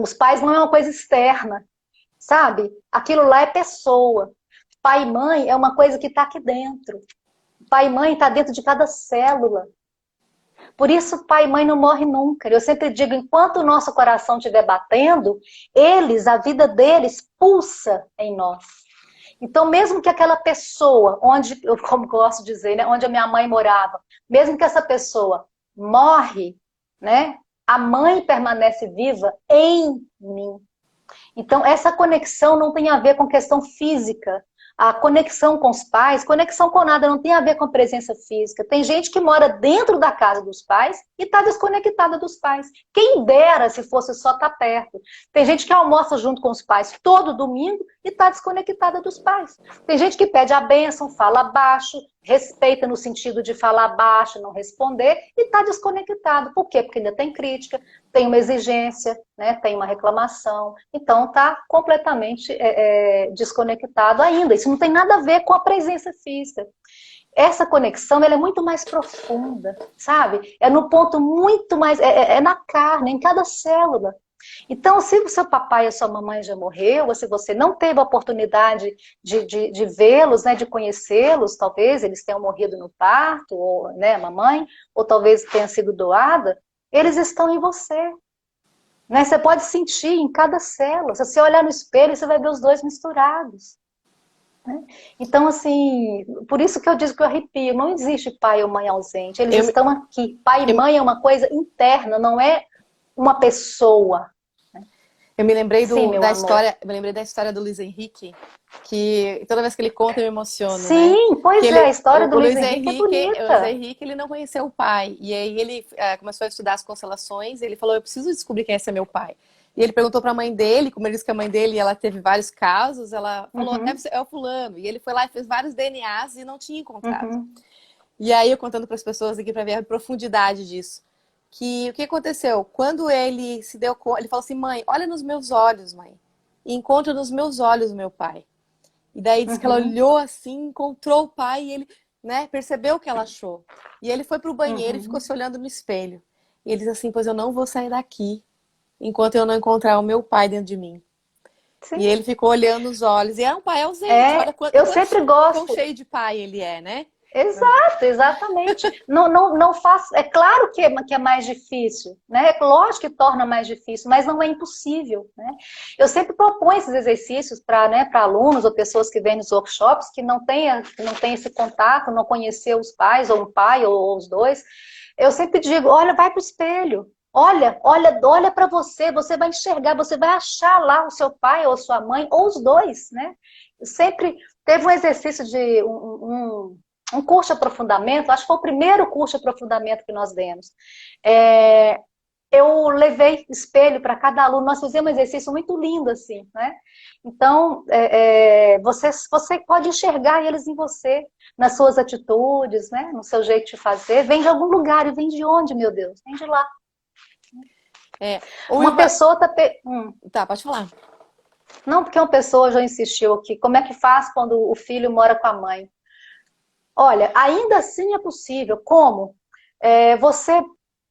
os pais não é uma coisa externa, sabe? Aquilo lá é pessoa. Pai e mãe é uma coisa que está aqui dentro. Pai e mãe está dentro de cada célula. Por isso, pai e mãe não morrem nunca. Eu sempre digo, enquanto o nosso coração estiver batendo, a vida deles pulsa em nós. Então, mesmo que aquela pessoa, como eu gosto de dizer, né, onde a minha mãe morava, mesmo que essa pessoa morre, né, a mãe permanece viva em mim. Então, essa conexão não tem a ver com questão física. A conexão com os pais, conexão com nada, não tem a ver com a presença física. Tem gente que mora dentro da casa dos pais e está desconectada dos pais. Quem dera se fosse só estar perto. Tem gente que almoça junto com os pais todo domingo e está desconectada dos pais. Tem gente que pede a bênção, fala baixo, respeita no sentido de falar baixo, não responder, e está desconectado. Por quê? Porque ainda tem crítica, tem uma exigência, né? Tem uma reclamação. Então está completamente desconectado ainda. Isso não tem nada a ver com a presença física. Essa conexão ela é muito mais profunda, sabe? É no ponto muito mais... É na carne, em cada célula. Então, se o seu papai e a sua mamãe já morreu, ou se você não teve a oportunidade de vê-los, né, de conhecê-los, talvez eles tenham morrido no parto, ou, né, a mamãe, ou talvez tenha sido doada, eles estão em você. Né? Você pode sentir em cada célula. Se você olhar no espelho, você vai ver os dois misturados. Né? Então, assim, por isso que eu digo que eu arrepio. Não existe pai ou mãe ausente. Eles estão aqui. Pai e mãe é uma coisa interna, não é uma pessoa. Eu me lembrei Sim, meu amor. eu me lembrei da história do Luiz Henrique, que toda vez que ele conta eu me emociono, né? Sim, pois é, a história do Luiz Henrique é O Luiz bonita. Henrique, ele não conheceu o pai. E aí ele começou a estudar as constelações, e ele falou, eu preciso descobrir quem é esse meu pai. E ele perguntou para a mãe dele, como ele disse que a mãe dele, ela teve vários casos, ela falou, deve ser, é o fulano. E ele foi lá e fez vários DNAs e não tinha encontrado. E aí eu contando para as pessoas aqui para ver a profundidade disso. Que o que aconteceu? Quando ele se deu conta, ele falou assim, mãe, olha nos meus olhos, mãe. E encontra nos meus olhos o meu pai. E daí disse que ela olhou assim, encontrou o pai e ele, né, percebeu o que ela achou. E ele foi pro banheiro e ficou se olhando no espelho. E ele disse assim, pois eu não vou sair daqui enquanto eu não encontrar o meu pai dentro de mim. Sim. E ele ficou olhando os olhos. E é um pai ausente. Olha eu sempre gosto. Quão cheio de pai ele é, né? Exato, exatamente. Não faço. É claro que é mais difícil, né? É lógico que torna mais difícil, mas não é impossível, né? Eu sempre proponho esses exercícios para, né, para alunos ou pessoas que vêm nos workshops que não tem esse contato, não conhecer os pais, ou um pai, ou os dois. Eu sempre digo, olha, vai para o espelho. Olha para você, você vai enxergar, você vai achar lá o seu pai ou sua mãe, ou os dois, né? Sempre teve um exercício de um curso de aprofundamento, acho que foi o primeiro curso de aprofundamento que nós demos. Eu levei espelho para cada aluno, nós fizemos um exercício muito lindo, assim, né? Então, você pode enxergar eles em você, nas suas atitudes, né? No seu jeito de fazer. Vem de algum lugar, e vem de onde, meu Deus? Vem de lá. Uma pessoa tá... Tá, pode falar. Não, porque uma pessoa já insistiu aqui, como é que faz quando o filho mora com a mãe? Olha, ainda assim é possível. Como?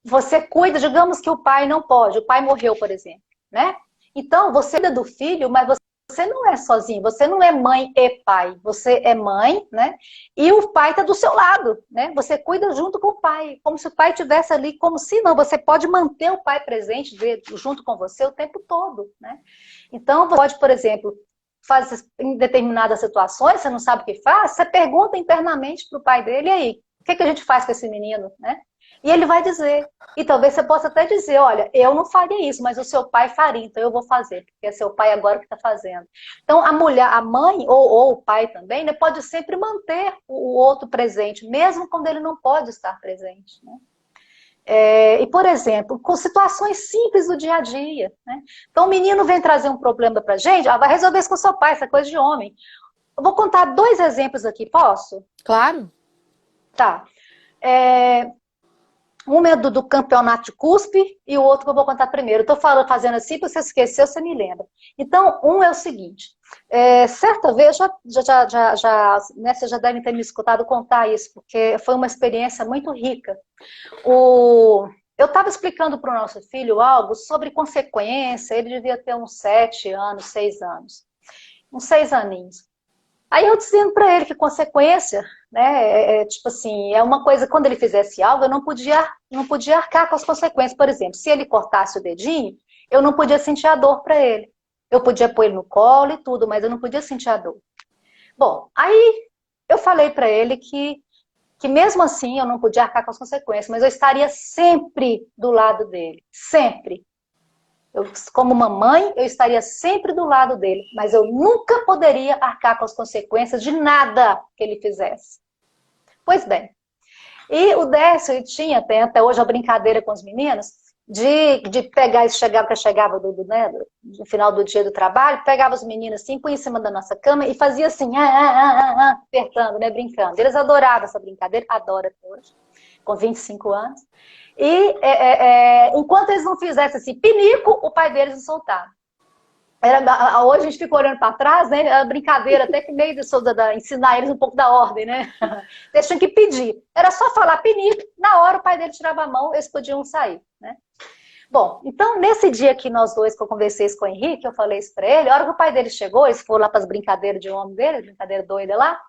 Você cuida, digamos que o pai não pode, o pai morreu, por exemplo, né? Então, você cuida do filho, mas você não é sozinho, você não é mãe e pai, você é mãe, né? E o pai está do seu lado, né? Você cuida junto com o pai, como se o pai estivesse ali, como se não, você pode manter o pai presente junto com você o tempo todo, né? Então, você pode, por exemplo, faz em determinadas situações, você não sabe o que faz, você pergunta internamente para o pai dele, e aí, o que a gente faz com esse menino, né? E ele vai dizer, e talvez você possa até dizer, olha, eu não faria isso, mas o seu pai faria, então eu vou fazer, porque é seu pai agora que está fazendo. Então a mulher, a mãe ou o pai também, né, pode sempre manter o outro presente, mesmo quando ele não pode estar presente, né? E, por exemplo, com situações simples do dia a dia, né? Então o menino vem trazer um problema pra gente, vai resolver isso com o seu pai, essa coisa de homem. Eu vou contar 2 exemplos aqui, posso? Claro. Tá. Um é do campeonato de cuspe e o outro que eu vou contar primeiro. Estou fazendo assim, para você esquecer, você me lembra. Então, um é o seguinte. Certa vez, né, vocês já devem ter me escutado contar isso, porque foi uma experiência muito rica. Eu estava explicando para o nosso filho algo sobre consequência, ele devia ter uns 7 anos, 6 anos. Uns 6 aninhos. Aí eu dizendo para ele que consequência, né, tipo assim, é uma coisa, quando ele fizesse algo, eu não podia arcar com as consequências. Por exemplo, se ele cortasse o dedinho, eu não podia sentir a dor para ele. Eu podia pôr ele no colo e tudo, mas eu não podia sentir a dor. Bom, aí eu falei para ele que mesmo assim eu não podia arcar com as consequências, mas eu estaria sempre do lado dele, sempre. Como mamãe, eu estaria sempre do lado dele, mas eu nunca poderia arcar com as consequências de nada que ele fizesse. Pois bem, e o Décio tinha até hoje a brincadeira com os meninos de pegar, chegava no final do dia do trabalho, pegava os meninos assim, põe em cima da nossa cama e fazia assim, apertando, né, brincando. Eles adoravam essa brincadeira, adoram até hoje, com 25 anos. E enquanto eles não fizessem assim, pinico, o pai deles não soltava. Hoje a gente fica olhando para trás, né? A brincadeira, até que meio de ensinar eles um pouco da ordem, né? Eles tinham que pedir. Era só falar pinico, na hora o pai dele tirava a mão, eles podiam sair, né? Bom, então nesse dia que nós dois, que eu conversei isso com o Henrique, eu falei isso pra ele, a hora que o pai dele chegou, eles foram lá para as brincadeiras de homem dele, brincadeira doida lá,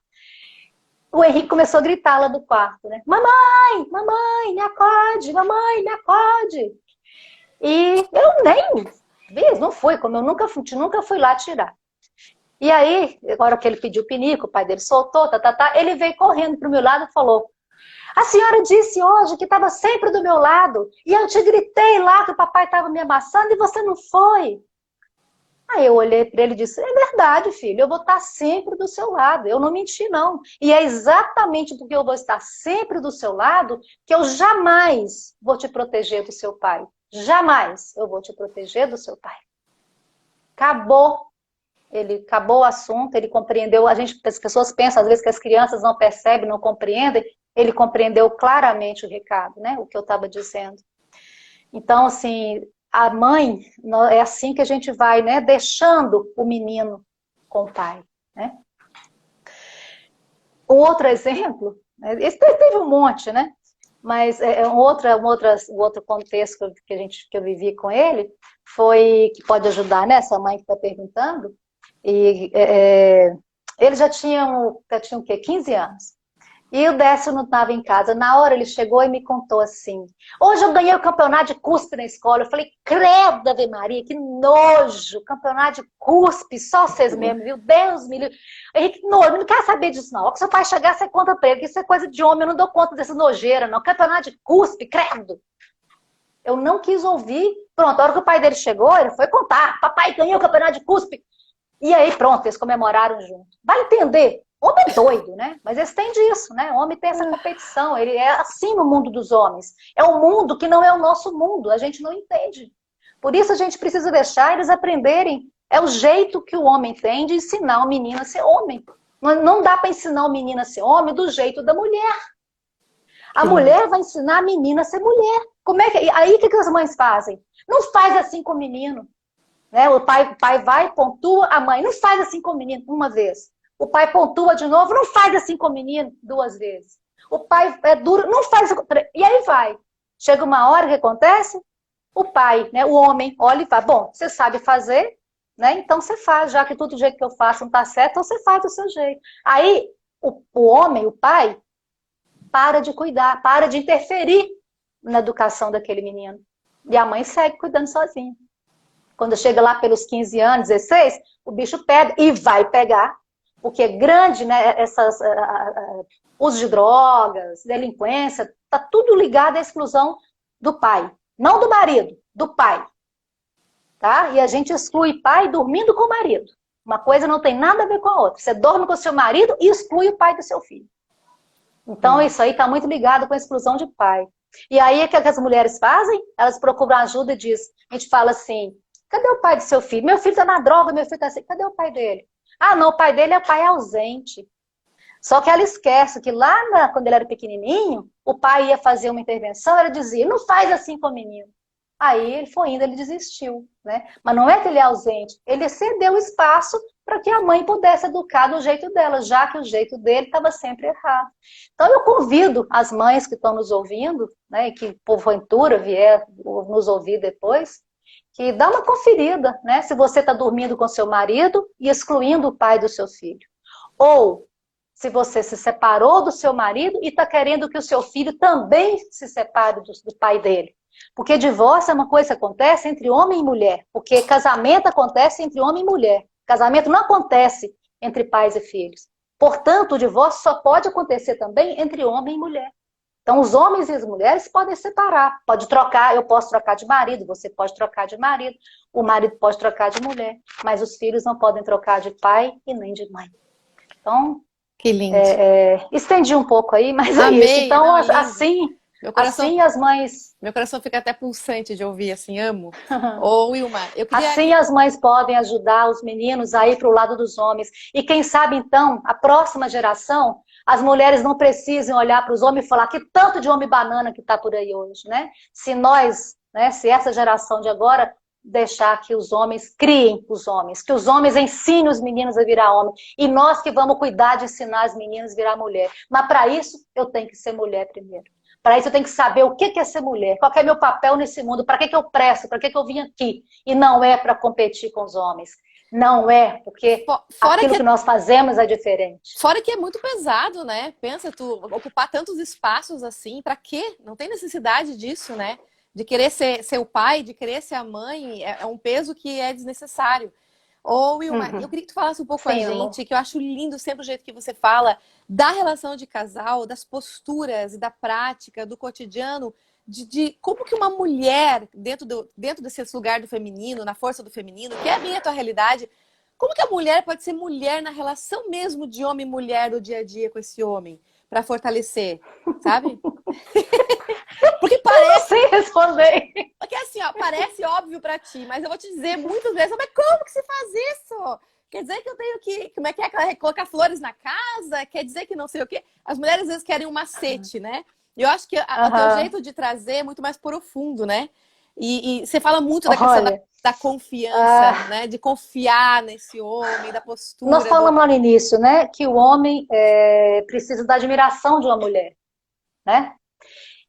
o Henrique começou a gritar lá do quarto, né? Mamãe, mamãe, me acorde, mamãe, me acorde. E eu nem vi, não fui, como eu nunca fui lá tirar. E aí, agora que ele pediu pinico, o pai dele soltou, ele veio correndo pro meu lado e falou: a senhora disse hoje que estava sempre do meu lado, e eu te gritei lá que o papai estava me amassando e você não foi. Aí eu olhei para ele e disse: é verdade, filho, eu vou estar sempre do seu lado, eu não menti não. E é exatamente porque eu vou estar sempre do seu lado que eu jamais vou te proteger do seu pai. Jamais eu vou te proteger do seu pai. Acabou. Ele acabou o assunto, ele compreendeu. As pessoas pensam às vezes que as crianças não percebem, não compreendem. Ele compreendeu claramente o recado, né? O que eu estava dizendo. Então, assim, a mãe, é assim que a gente vai, né? Deixando o menino com o pai, né? Um outro exemplo, esse teve um monte, né? Mas um outro contexto que eu vivi com ele foi, que pode ajudar, né? Essa mãe que está perguntando. E ele já tinha o quê? 15 anos. E o Décio não estava em casa. Na hora ele chegou e me contou assim: hoje eu ganhei o campeonato de cuspe na escola. Eu falei: credo, Ave Maria, que nojo! Campeonato de cuspe, só vocês mesmos, viu? Deus me livre. Henrique, nojo, não quero saber disso não. Se seu pai chegar, você conta pra ele, que isso é coisa de homem, eu não dou conta dessa nojeira, não. Campeonato de cuspe, credo! Eu não quis ouvir. Pronto, a hora que o pai dele chegou, ele foi contar: papai ganhou o campeonato de cuspe. E aí, pronto, eles comemoraram junto. Vai entender. Homem é doido, né? Mas eles têm disso, né? O homem tem essa competição. Ele é assim no mundo dos homens. É um mundo que não é o nosso mundo. A gente não entende. Por isso a gente precisa deixar eles aprenderem. É o jeito que o homem tem de ensinar o menino a ser homem. Não dá para ensinar o menino a ser homem do jeito da mulher. A mulher vai ensinar a menina a ser mulher. Como é que... Aí o que as mães fazem? Não faz assim com o menino. Né? O pai vai, pontua, a mãe não faz assim com o menino uma vez. O pai pontua de novo, não faz assim com o menino 2 vezes. O pai é duro, não faz. E aí vai. Chega uma hora que acontece, o pai, né, o homem, olha e fala: bom, você sabe fazer, né? Então você faz, já que todo jeito que eu faço não tá certo, então você faz do seu jeito. Aí o homem, o pai, para de cuidar, para de interferir na educação daquele menino. E a mãe segue cuidando sozinha. Quando chega lá pelos 15 anos, 16, o bicho pega e vai pegar, porque é grande, né, uso de drogas, delinquência, tá tudo ligado à exclusão do pai, não do marido, do pai. Tá? E a gente exclui pai dormindo com o marido. Uma coisa não tem nada a ver com a outra. Você dorme com o seu marido e exclui o pai do seu filho. Então isso aí está muito ligado com a exclusão de pai. E aí o que as mulheres fazem? Elas procuram ajuda e diz, a gente fala assim: cadê o pai do seu filho? Meu filho está na droga, meu filho está assim. Cadê o pai dele? Ah, não, o pai dele é o pai ausente. Só que ela esquece que lá, quando ele era pequenininho, o pai ia fazer uma intervenção, ela dizia: não faz assim com o menino. Aí ele foi indo, ele desistiu, né? Mas não é que ele é ausente, ele cedeu espaço para que a mãe pudesse educar do jeito dela, já que o jeito dele estava sempre errado. Então eu convido as mães que estão nos ouvindo, né, e que porventura vier nos ouvir depois, que dá uma conferida, né, se você está dormindo com seu marido e excluindo o pai do seu filho. Ou se você se separou do seu marido e está querendo que o seu filho também se separe do pai dele. Porque divórcio é uma coisa que acontece entre homem e mulher. Porque casamento acontece entre homem e mulher. Casamento não acontece entre pais e filhos. Portanto, o divórcio só pode acontecer também entre homem e mulher. Então, os homens e as mulheres podem separar. Pode trocar, eu posso trocar de marido, você pode trocar de marido, o marido pode trocar de mulher. Mas os filhos não podem trocar de pai e nem de mãe. Então, que lindo. Estendi um pouco aí, mas Amei, é isso. Então, não, assim... Assim as mães... Meu coração fica até pulsante de ouvir, assim, amo. Ô, Wilma, eu queria... Assim as mães podem ajudar os meninos a ir para o lado dos homens. E quem sabe, então, a próxima geração, as mulheres não precisem olhar para os homens e falar: que tanto de homem banana que está por aí hoje, né? Se nós, né, se essa geração de agora deixar que os homens criem os homens, que os homens ensinem os meninos a virar homem, e nós que vamos cuidar de ensinar as meninas a virar mulher. Mas para isso, eu tenho que ser mulher primeiro. Para isso eu tenho que saber o que é ser mulher, qual que é meu papel nesse mundo, para que eu presto, para que eu vim aqui. E não é para competir com os homens. Não é, porque Fora aquilo que nós fazemos é diferente. Fora que é muito pesado, né? Pensa, tu ocupar tantos espaços assim, pra quê? Não tem necessidade disso, né? De querer ser o pai, de querer ser a mãe, é um peso que é desnecessário. Ô, Wilma, eu queria que tu falasse um pouco com a Sim, amor. gente, que eu acho lindo sempre o jeito que você fala da relação de casal, das posturas e da prática, do cotidiano, de como que uma mulher, dentro desse lugar do feminino, na força do feminino, que é bem a tua realidade, como que a mulher pode ser mulher na relação mesmo de homem e mulher do dia a dia com esse homem, para fortalecer, sabe? Porque parece... Sem responder. Porque assim, ó, parece óbvio pra ti, mas eu vou te dizer muitas vezes, mas como que se faz isso? Quer dizer que eu tenho que, como é que é, colocar flores na casa? Quer dizer que não sei o quê? As mulheres às vezes querem um macete, né? E eu acho que o teu jeito de trazer é muito mais profundo, né? E você fala muito da questão da confiança, né? De confiar nesse homem, da postura. Nós falamos lá no início, né? Que o homem precisa da admiração de uma mulher, né?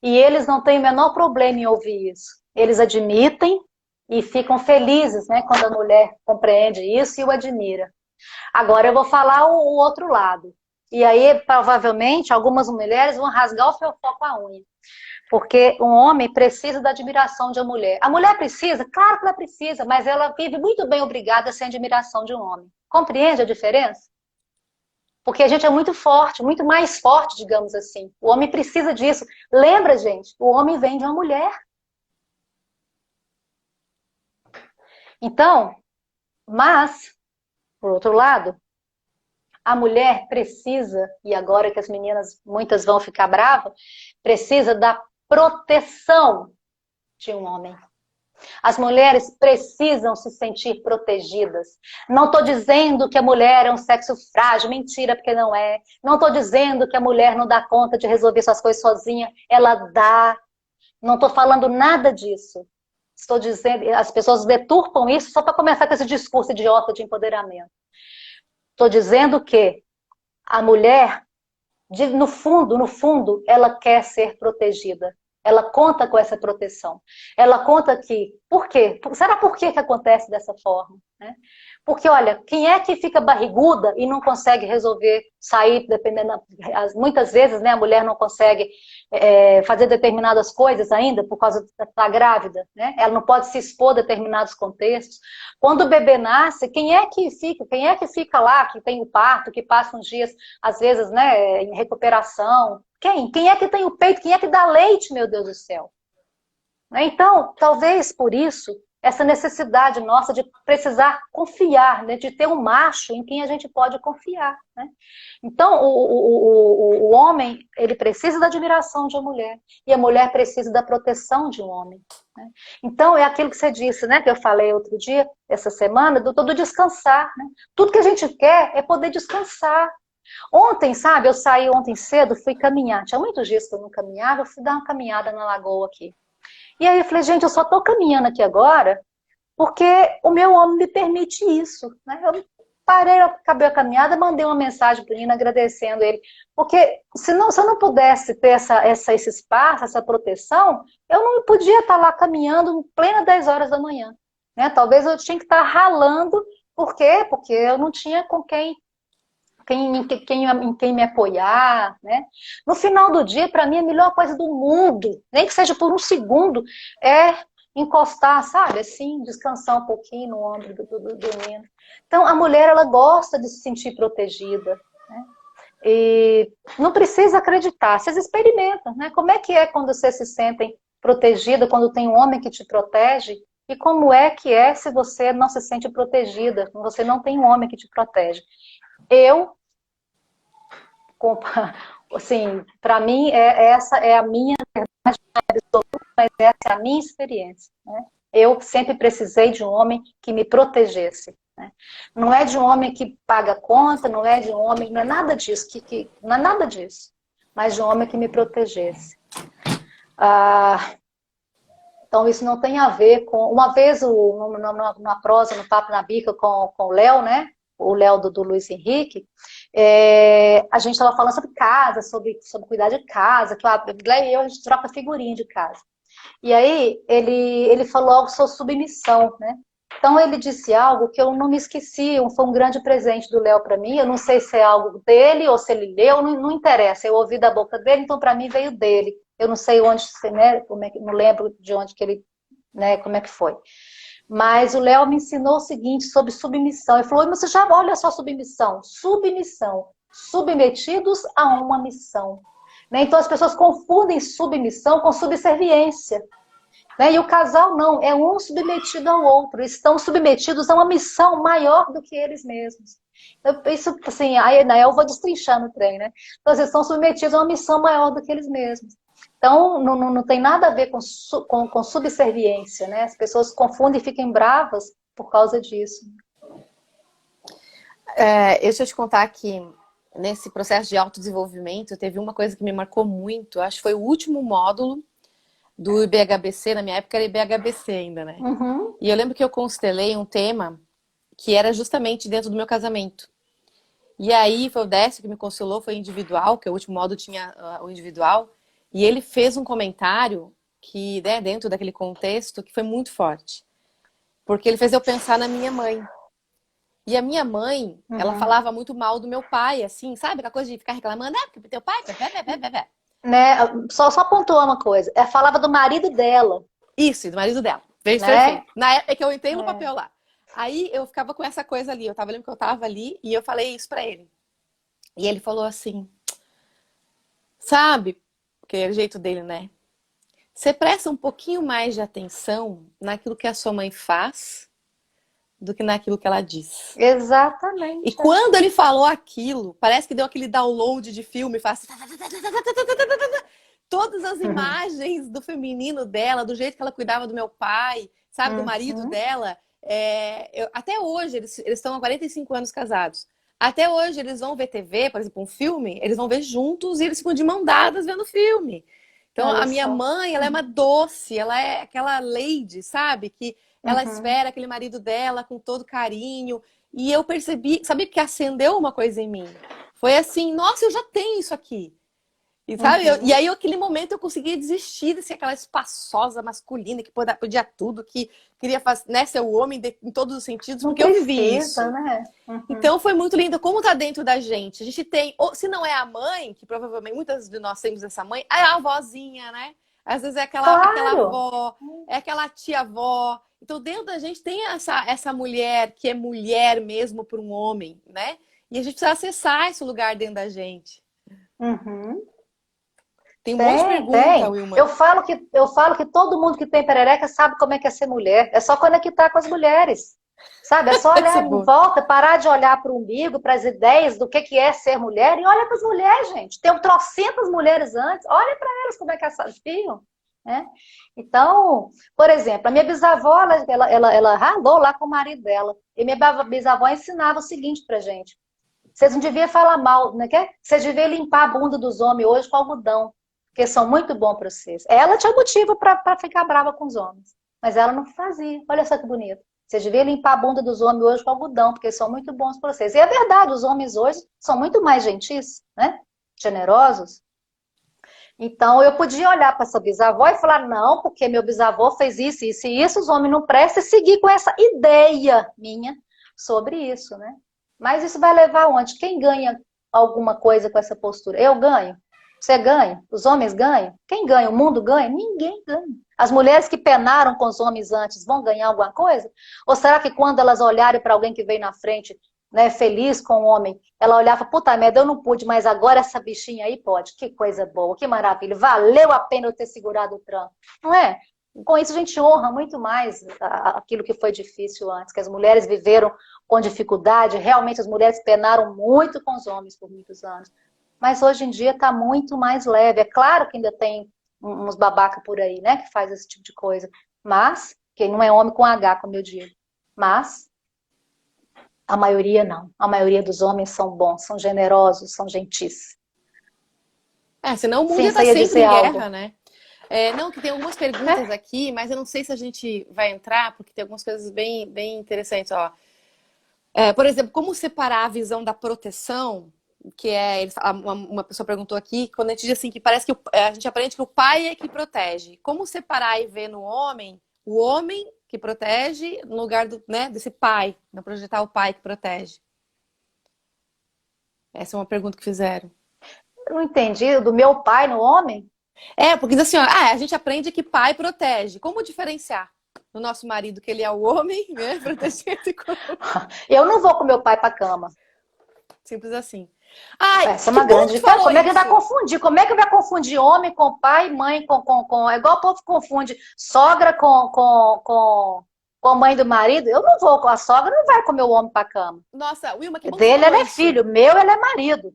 E eles não têm o menor problema em ouvir isso. Eles admitem e ficam felizes, né? Quando a mulher compreende isso e o admira. Agora eu vou falar o outro lado. E aí, provavelmente, algumas mulheres vão rasgar o fiofó com a unha. Porque um homem precisa da admiração de uma mulher. A mulher precisa? Claro que ela precisa, mas ela vive muito bem obrigada sem admiração de um homem. Compreende a diferença? Porque a gente é muito forte, muito mais forte, digamos assim. O homem precisa disso. Lembra, gente, o homem vem de uma mulher. Então, mas, por outro lado, a mulher precisa, e agora que as meninas, muitas vão ficar bravas, precisa da proteção de um homem. As mulheres precisam se sentir protegidas. Não estou dizendo que a mulher é um sexo frágil, mentira, porque não é. Não estou dizendo que a mulher não dá conta de resolver suas coisas sozinha, ela dá. Não estou falando nada disso. Estou dizendo, as pessoas deturpam isso só para começar com esse discurso idiota de empoderamento. Estou dizendo que a mulher, no fundo, ela quer ser protegida. Ela conta com essa proteção. Ela conta que... Por quê? Será por que acontece dessa forma? Né? Porque, olha, quem é que fica barriguda e não consegue resolver sair, dependendo... Muitas vezes, né, a mulher não consegue fazer determinadas coisas ainda por causa de estar grávida. Né? Ela não pode se expor a determinados contextos. Quando o bebê nasce, quem é que fica lá, que tem o parto, que passa uns dias, às vezes, né, em recuperação? Quem? Quem é que tem o peito? Quem é que dá leite, meu Deus do céu? Então, talvez por isso, essa necessidade nossa de precisar confiar, né? De ter um macho em quem a gente pode confiar. Né? Então, o homem, ele precisa da admiração de uma mulher, e a mulher precisa da proteção de um homem. Né? Então, é aquilo que você disse, né? Que eu falei outro dia, essa semana, do descansar. Né? Tudo que a gente quer é poder descansar. Ontem, sabe, eu saí ontem cedo, fui caminhar. Tinha muitos dias que eu não caminhava, eu fui dar uma caminhada na lagoa aqui. E aí eu falei, gente, eu só tô caminhando aqui agora porque o meu homem me permite isso. Né? Eu parei, acabei a caminhada, mandei uma mensagem para o Nino agradecendo ele. Porque se eu não pudesse ter esse espaço, essa proteção, eu não podia estar lá caminhando em plena 10 horas da manhã. Né? Talvez eu tinha que estar ralando. Por quê? Porque eu não tinha com em quem me apoiar, né? No final do dia, para mim, a melhor coisa do mundo, nem que seja por um segundo, é encostar, sabe? Assim, descansar um pouquinho no ombro do menino. Então, a mulher, ela gosta de se sentir protegida, né? E não precisa acreditar, vocês experimentam, né? Como é que é quando vocês se sentem protegida, quando tem um homem que te protege? E como é que é se você não se sente protegida, quando você não tem um homem que te protege? Assim, para mim, essa é a minha verdade absoluta, mas essa é a minha experiência. Né? Eu sempre precisei de um homem que me protegesse. Né? Não é de um homem que paga conta, não é de um homem, não é nada disso, não é nada disso, mas de um homem que me protegesse. Então, isso não tem a ver com... Uma vez, numa prosa, no Papo na Bica com o Léo, né? O Léo do Luiz Henrique, a gente estava falando sobre casa, sobre cuidar de casa, que o Glé e eu, a gente troca figurinha de casa. E aí ele falou algo sobre submissão, né? Então ele disse algo que eu não me esqueci, foi um grande presente do Léo para mim. Eu não sei se é algo dele ou se ele leu, não interessa. Eu ouvi da boca dele, então para mim veio dele. Eu não sei onde, né? Não lembro de onde que ele, né? Como é que foi? Mas o Léo me ensinou o seguinte sobre submissão. Ele falou: mas você já olha só submissão, submissão, submetidos a uma missão. Né? Então as pessoas confundem submissão com subserviência. Né? E o casal não, é um submetido ao outro, estão submetidos a uma missão maior do que eles mesmos. Isso, assim, aí eu vou destrinchando o trem, né? Então, eles estão submetidos a uma missão maior do que eles mesmos. Então, não tem nada a ver com subserviência, né? As pessoas confundem e ficam bravas por causa disso. Deixa eu te contar que nesse processo de autodesenvolvimento, teve uma coisa que me marcou muito, acho que foi o último módulo do IBHBC, na minha época era IBHBC ainda, né? Uhum. E eu lembro que eu constelei um tema que era justamente dentro do meu casamento. E aí foi o Décio que me constelou, foi individual, que o último módulo tinha o individual, e ele fez um comentário que, né, dentro daquele contexto, que foi muito forte. Porque ele fez eu pensar na minha mãe. E a minha mãe, ela falava muito mal do meu pai, assim, sabe? Aquela coisa de ficar reclamando, porque teu pai... Né? Só pontuar uma coisa, falava do marido dela. Isso, do marido dela. Fez perfeito. Na época que eu entrei no papel lá. Aí eu ficava com essa coisa ali, lembro que eu tava ali e eu falei isso pra ele. E ele falou assim, sabe, porque é o jeito dele, né? Você presta um pouquinho mais de atenção naquilo que a sua mãe faz do que naquilo que ela diz. Exatamente. E quando ele falou aquilo, parece que deu aquele download de filme, faz todas as imagens do feminino dela, do jeito que ela cuidava do meu pai, sabe, do marido dela. Até hoje, eles estão há 45 anos casados. Até hoje eles vão ver TV, por exemplo, um filme, eles vão ver juntos e eles ficam de mão dadas vendo o filme. Então, a minha mãe, ela é uma doce, ela é aquela lady, sabe? Que ela espera aquele marido dela com todo carinho. E eu percebi, sabe, que acendeu uma coisa em mim. Foi assim, nossa, eu já tenho isso aqui. E, sabe? E aí, naquele momento, eu consegui desistir de ser aquela espaçosa masculina que podia tudo, que queria fazer, né, ser o homem em todos os sentidos, porque eu vivi isso. Né? Então, foi muito lindo. Como tá dentro da gente? A gente tem, ou, se não é a mãe, que provavelmente muitas de nós temos essa mãe, é a avózinha, né? Às vezes é aquela avó, é aquela tia-avó. Então, dentro da gente tem essa mulher que é mulher mesmo para um homem, né? E a gente precisa acessar esse lugar dentro da gente. Tem um monte de pergunta, Wilma. Eu falo que todo mundo que tem perereca sabe como é que é ser mulher. É só conectar com as mulheres. Sabe? É só olhar em volta, parar de olhar para o umbigo, para as ideias do que é ser mulher e olha para as mulheres, gente. Tem trocentas mulheres antes. Olha para elas como é que elas viam. Né? Então, por exemplo, a minha bisavó, ela ralou lá com o marido dela. E minha bisavó ensinava o seguinte pra gente. Vocês não deviam falar mal, né? Vocês deviam limpar a bunda dos homens hoje com algodão, porque são muito bons para vocês. Ela tinha motivo para ficar brava com os homens, mas ela não fazia. Olha só que bonito. Vocês deviam limpar a bunda dos homens hoje com algodão, porque são muito bons para vocês. E é verdade, os homens hoje são muito mais gentis, né? Generosos. Então, eu podia olhar para essa bisavó e falar, não, porque meu bisavô fez isso, isso e isso, os homens não prestam, e seguir com essa ideia minha sobre isso, né? Mas isso vai levar aonde? Quem ganha alguma coisa com essa postura? Eu ganho? Você ganha? Os homens ganham? Quem ganha? O mundo ganha? Ninguém ganha. As mulheres que penaram com os homens antes vão ganhar alguma coisa? Ou será que quando elas olharem para alguém que veio na frente, né, feliz com o homem, ela olhava, puta merda, eu não pude, mas agora essa bichinha aí pode. Que coisa boa, que maravilha. Valeu a pena eu ter segurado o tranco. Não é? Com isso a gente honra muito mais aquilo que foi difícil antes, que as mulheres viveram com dificuldade, realmente as mulheres penaram muito com os homens por muitos anos. Mas hoje em dia está muito mais leve. É claro que ainda tem uns babaca por aí, né, que faz esse tipo de coisa. Mas, quem não é homem com H, como eu digo. Mas a maioria não. A maioria dos homens são bons, são generosos, são gentis. Senão o mundo ia estar sempre em guerra, né? Não, que tem algumas perguntas aqui, mas eu não sei se a gente vai entrar, porque tem algumas coisas bem, bem interessantes. Ó. Por exemplo, como separar a visão da proteção que é, uma pessoa perguntou aqui, quando a gente diz assim, que parece que a gente aprende que o pai é que protege. Como separar e ver no homem, o homem que protege, no lugar né, desse pai, não projetar o pai que protege? Essa é uma pergunta que fizeram. Eu não entendi, do meu pai no homem? Porque diz assim, ó, a gente aprende que pai protege. Como diferenciar no nosso marido que ele é o homem, né, protegendo? Eu não vou com meu pai pra cama. Simples assim. Ai, essa é uma grande diferença. Como é que ele vai confundir? Como é que vai confundir homem com pai, mãe com... É igual o povo confunde sogra com mãe do marido. Eu não vou com a sogra, não vai com meu homem pra cama. Nossa, Wilma, que bom dele ele é filho, meu ele é marido.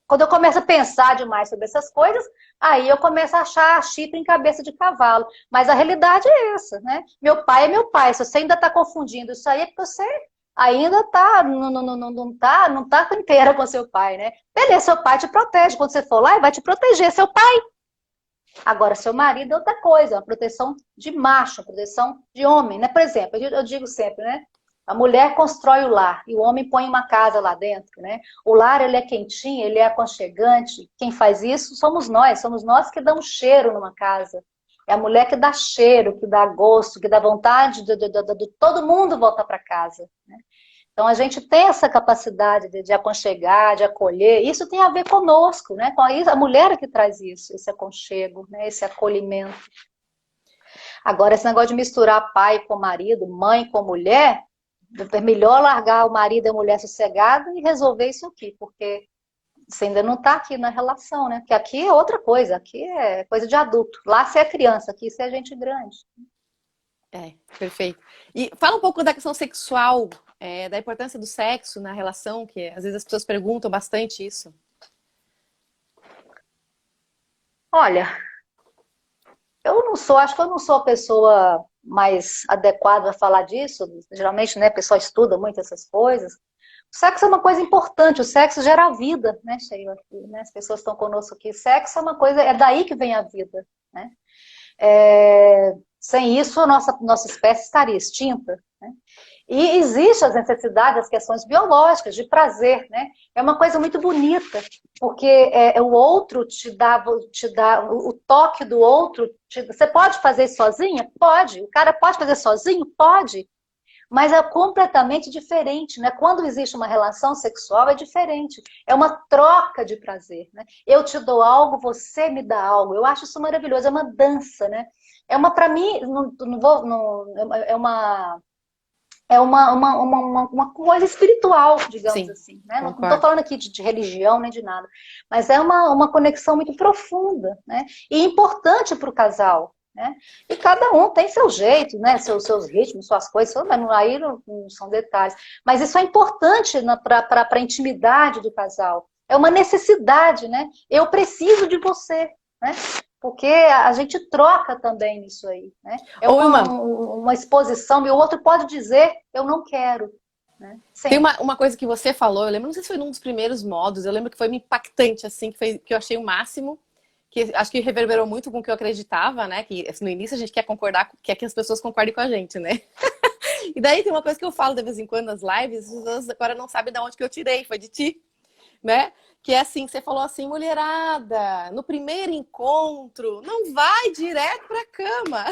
Quando eu começo a pensar demais sobre essas coisas, aí eu começo a achar chifre em cabeça de cavalo. Mas a realidade é essa, né? Meu pai é meu pai. Se você ainda está confundindo isso aí, é porque você ainda não tá inteira com seu pai, né? Beleza, seu pai te protege. Quando você for lá, ele vai te proteger, seu pai. Agora, seu marido é outra coisa, uma proteção de macho, uma proteção de homem, né? Por exemplo, eu digo sempre, né? A mulher constrói o lar e o homem põe uma casa lá dentro, né? O lar, ele é quentinho, ele é aconchegante. Quem faz isso somos nós que damos cheiro numa casa. É a mulher que dá cheiro, que dá gosto, que dá vontade de todo mundo voltar para casa, né? Então, a gente tem essa capacidade de aconchegar, de acolher. Isso tem a ver conosco, né? Com a mulher é que traz isso, esse aconchego, né? Esse acolhimento. Agora, esse negócio de misturar pai com marido, mãe com mulher, é melhor largar o marido e a mulher sossegada e resolver isso aqui, porque você ainda não está aqui na relação, né? Porque aqui é outra coisa, aqui é coisa de adulto. Lá você é criança, aqui você é gente grande. Perfeito. E fala um pouco da questão sexual, da importância do sexo na relação, que às vezes as pessoas perguntam bastante isso. Olha, acho que eu não sou a pessoa mais adequada a falar disso. Geralmente, né, a pessoa estuda muito essas coisas. O sexo é uma coisa importante, o sexo gera vida, né, Sheila? Né? As pessoas estão conosco aqui. Sexo é uma coisa, é daí que vem a vida, né? Sem isso, a nossa espécie estaria extinta, né? E existem as necessidades, as questões biológicas, de prazer, né? É uma coisa muito bonita, porque o outro te dá o toque do outro. Você pode fazer isso sozinha? Pode. O cara pode fazer sozinho? Pode. Mas é completamente diferente, né? Quando existe uma relação sexual, é diferente. É uma troca de prazer, né? Eu te dou algo, você me dá algo. Eu acho isso maravilhoso. É uma dança, né? Para mim, é uma coisa espiritual, digamos Sim, assim, né? Não estou falando aqui de religião nem de nada, mas é uma conexão muito profunda, né? E importante para o casal, né? E cada um tem seu jeito, né? Seus ritmos, suas coisas, aí não são detalhes. Mas isso é importante para a intimidade do casal. É uma necessidade, né? Eu preciso de você, né? Porque a gente troca também nisso aí, né? É uma exposição e o outro pode dizer, eu não quero. Né? Tem uma coisa que você falou, eu lembro, não sei se foi num dos primeiros modos, eu lembro que foi impactante, assim, que eu achei o máximo, que acho que reverberou muito com o que eu acreditava, né? Que assim, no início a gente quer concordar, quer que as pessoas concordem com a gente, né? E daí tem uma coisa que eu falo de vez em quando nas lives, as pessoas agora não sabem de onde que eu tirei, foi de ti, né? Que é assim, você falou assim, mulherada, no primeiro encontro, não vai direto pra cama.